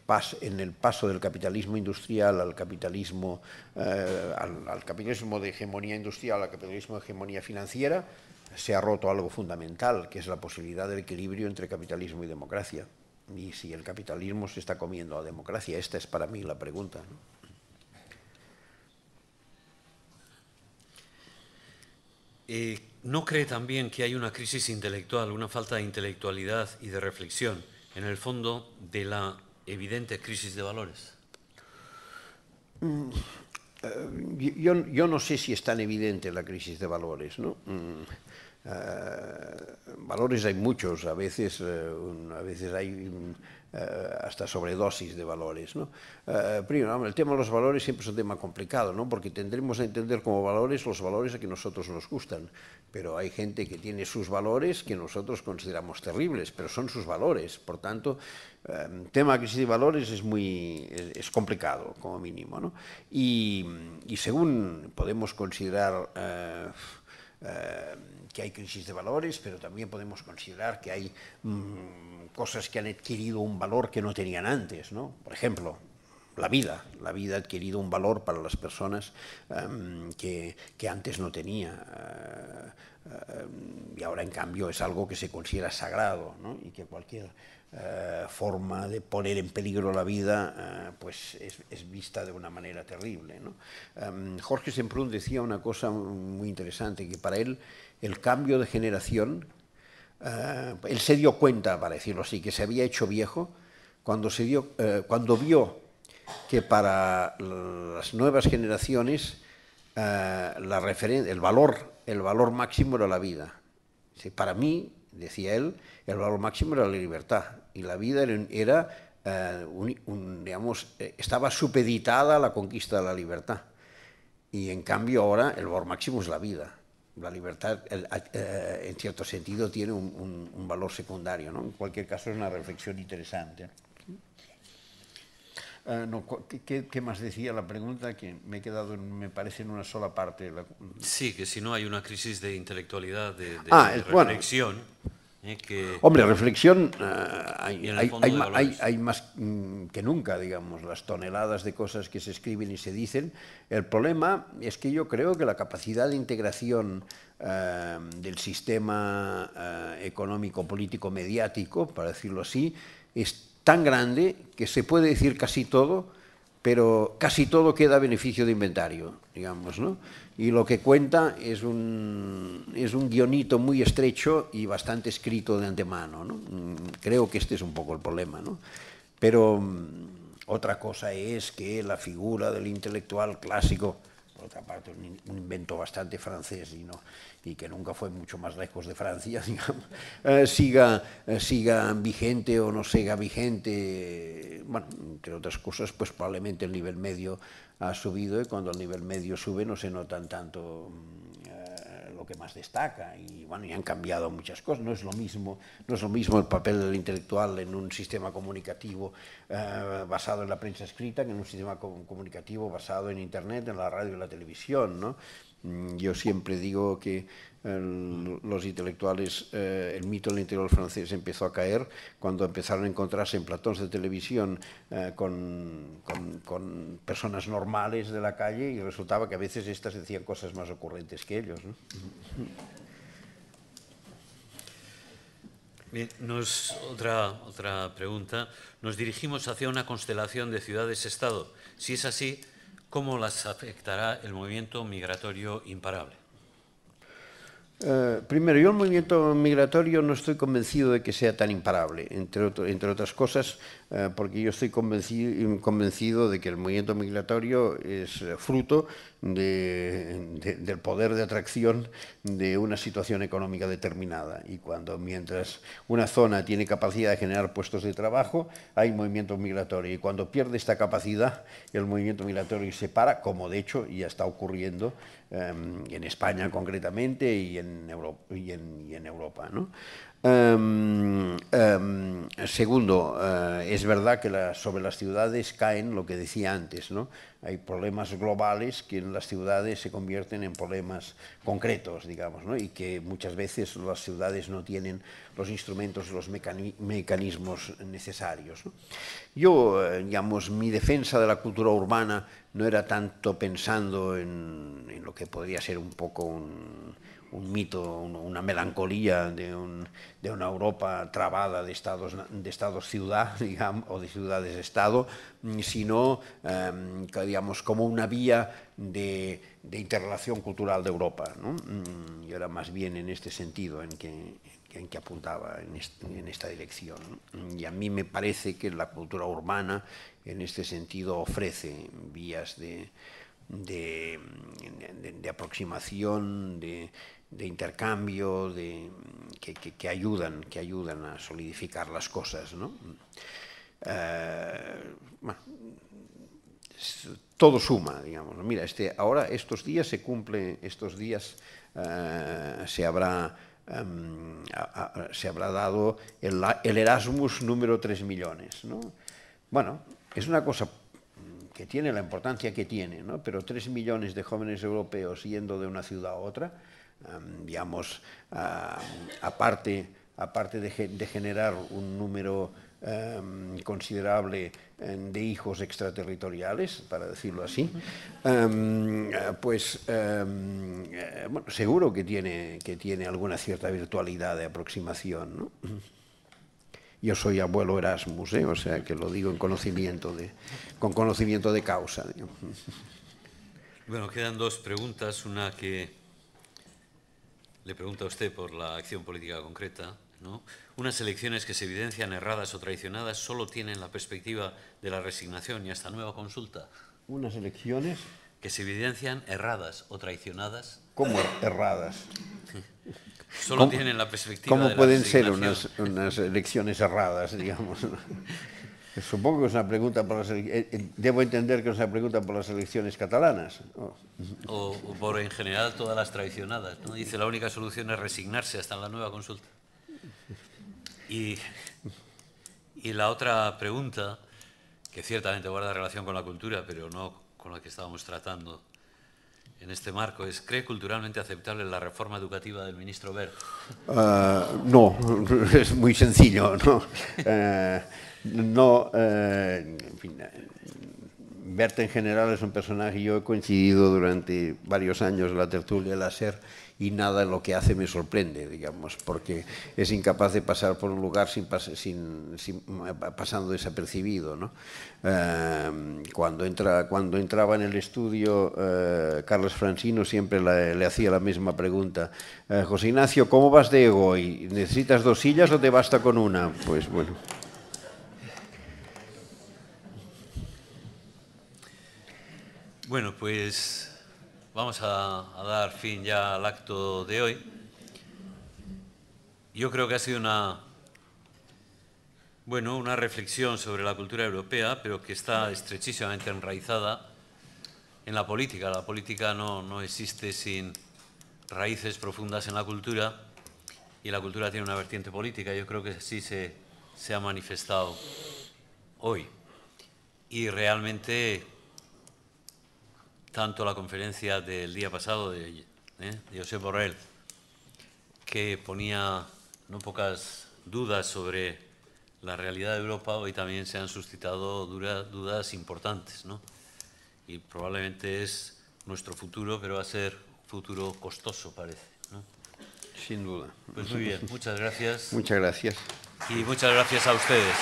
B: paso del capitalismo industrial al capitalismo de hegemonía industrial al capitalismo de hegemonía financiera, se ha roto algo fundamental, que es la posibilidad del equilibrio entre capitalismo y democracia. y si el capitalismo se está comiendo a la democracia. Esta es para mí la pregunta, ¿no?
A: ¿No cree también que hay una crisis intelectual, una falta de intelectualidad y de reflexión en el fondo de la evidente crisis de valores?
B: Yo no sé si es tan evidente la crisis de valores, ¿no? Valores hay muchos, a veces hay hasta sobredosis de valores, ¿no? Primero, el tema de los valores siempre es un tema complicado, ¿no? Porque tendremos a entender como valores los valores a que nosotros nos gustan, pero hay gente que tiene sus valores que nosotros consideramos terribles, pero son sus valores. Por tanto, el tema de crisis de valores es complicado, como mínimo, ¿no? Y según podemos considerar que hay crisis de valores, pero también podemos considerar que hay cosas que han adquirido un valor que no tenían antes, ¿no? Por ejemplo, la vida ha adquirido un valor para las personas que antes no tenía, y ahora en cambio es algo que se considera sagrado, ¿no? Y que cualquier forma de poner en peligro la vida pues es vista de una manera terrible, ¿no? Jorge Semprún decía una cosa muy interesante, que para él el cambio de generación, él se dio cuenta, para decirlo así, que se había hecho viejo cuando vio que para las nuevas generaciones el valor máximo era la vida. Para mí, decía él, el valor máximo era la libertad, y la vida estaba supeditada a la conquista de la libertad. Y en cambio ahora el valor máximo es la vida. La libertad, en cierto sentido, tiene un valor secundario, ¿no? En cualquier caso, es una reflexión interesante. ¿Qué más decía la pregunta? Que me he quedado, me parece, en una sola parte.
A: Sí, que si no hay una crisis de intelectualidad, de reflexión.
B: Bueno, hombre, reflexión hay más que nunca, digamos, las toneladas de cosas que se escriben y se dicen. El problema es que yo creo que la capacidad de integración del sistema económico, político, mediático, para decirlo así, es tan grande que se puede decir casi todo, pero casi todo queda a beneficio de inventario, digamos, ¿no? Y lo que cuenta es un guionito muy estrecho y bastante escrito de antemano, ¿no? Creo que este es un poco el problema, ¿no? Pero otra cosa es que la figura del intelectual clásico, por otra parte, un invento bastante francés y que nunca fue mucho más lejos de Francia, digamos, siga vigente o no siga vigente. Bueno, entre otras cosas, pues probablemente el nivel medio ha subido, y cuando el nivel medio sube no se notan tanto lo que más destaca, y bueno, y han cambiado muchas cosas. No es lo mismo el papel del intelectual en un sistema comunicativo basado en la prensa escrita que en un sistema comunicativo basado en Internet, en la radio y la televisión, ¿no? Yo siempre digo que los intelectuales, el mito del intelectual francés empezó a caer cuando empezaron a encontrarse en platós de televisión con personas normales de la calle, y resultaba que a veces estas decían cosas más ocurrentes que ellos, ¿no?
A: Bien, otra pregunta. Nos dirigimos hacia una constelación de ciudades-estado. Si es así, ¿cómo las afectará el movimiento migratorio imparable?
B: Primero, yo el movimiento migratorio no estoy convencido de que sea tan imparable, entre otras cosas, porque yo estoy convencido de que el movimiento migratorio es fruto del poder de atracción de una situación económica determinada, y mientras una zona tiene capacidad de generar puestos de trabajo, hay movimiento migratorio, y cuando pierde esta capacidad, el movimiento migratorio se para, como de hecho ya está ocurriendo en España concretamente y en Europa, ¿no? Segundo, es verdad que sobre las ciudades caen lo que decía antes, ¿no? Hay problemas globales que en las ciudades se convierten en problemas concretos, digamos, ¿no? Y que muchas veces las ciudades no tienen los instrumentos, los mecanismos necesarios, ¿no? Yo, digamos, mi defensa de la cultura urbana no era tanto pensando en lo que podría ser un poco mito, una melancolía de una Europa trabada de estados-ciudad, digamos, o de ciudades-estado, sino, digamos, como una vía de interrelación cultural de Europa, ¿no? Y era más bien en este sentido en que apuntaba en esta dirección, ¿no? Y a mí me parece que la cultura urbana, en este sentido, ofrece vías de aproximación, de intercambio, que ayudan a solidificar las cosas, ¿no? Bueno, todo suma, digamos. Mira, ahora estos días se cumple, se habrá dado el Erasmus número 3 millones, ¿no? Bueno, es una cosa que tiene la importancia que tiene, ¿no? Pero 3 millones de jóvenes europeos yendo de una ciudad a otra, digamos, aparte de generar un número considerable de hijos extraterritoriales, para decirlo así, pues bueno, seguro que tiene alguna cierta virtualidad de aproximación, ¿no? Yo soy abuelo Erasmus, o sea que lo digo con conocimiento de causa.
A: Bueno, quedan dos preguntas. Una que le pregunta a usted por la acción política concreta, ¿no? Unas elecciones que se evidencian erradas o traicionadas solo tienen la perspectiva de la resignación y hasta nueva consulta.
B: Unas elecciones
A: que se evidencian erradas o traicionadas.
B: ¿Cómo erradas?
A: Solo tienen la perspectiva de la resignación.
B: ¿Cómo pueden ser unas elecciones erradas, digamos? Supongo que es una pregunta por las debo entender que es una pregunta por las elecciones catalanas.
A: O por en general todas las traicionadas, ¿no? Dice la única solución es resignarse hasta la nueva consulta. Y la otra pregunta, que ciertamente guarda relación con la cultura, pero no con la que estábamos tratando en este marco, es: ¿cree culturalmente aceptable la reforma educativa del ministro Wert?
B: No, es muy sencillo, ¿no? En fin, Wert en general es un personaje. Yo he coincidido durante varios años en la tertulia de la SER y nada de lo que hace me sorprende, digamos, porque es incapaz de pasar por un lugar pasando desapercibido, ¿no? Cuando entraba en el estudio, Carlos Francino siempre le hacía la misma pregunta: José Ignacio, ¿cómo vas de ego hoy? ¿Necesitas 2 sillas o te basta con una? Pues bueno.
A: Bueno, pues vamos a dar fin ya al acto de hoy. Yo creo que ha sido una reflexión sobre la cultura europea, pero que está estrechísimamente enraizada en la política. La política no existe sin raíces profundas en la cultura, y la cultura tiene una vertiente política. Yo creo que sí se ha manifestado hoy. Y realmente, tanto la conferencia del día pasado de Josep Borrell, que ponía no pocas dudas sobre la realidad de Europa, hoy también se han suscitado dudas importantes, ¿no? Y probablemente es nuestro futuro, pero va a ser un futuro costoso, parece, ¿no?
B: Sin duda.
A: Pues muy bien, muchas gracias.
B: Muchas gracias.
A: Y muchas gracias a ustedes.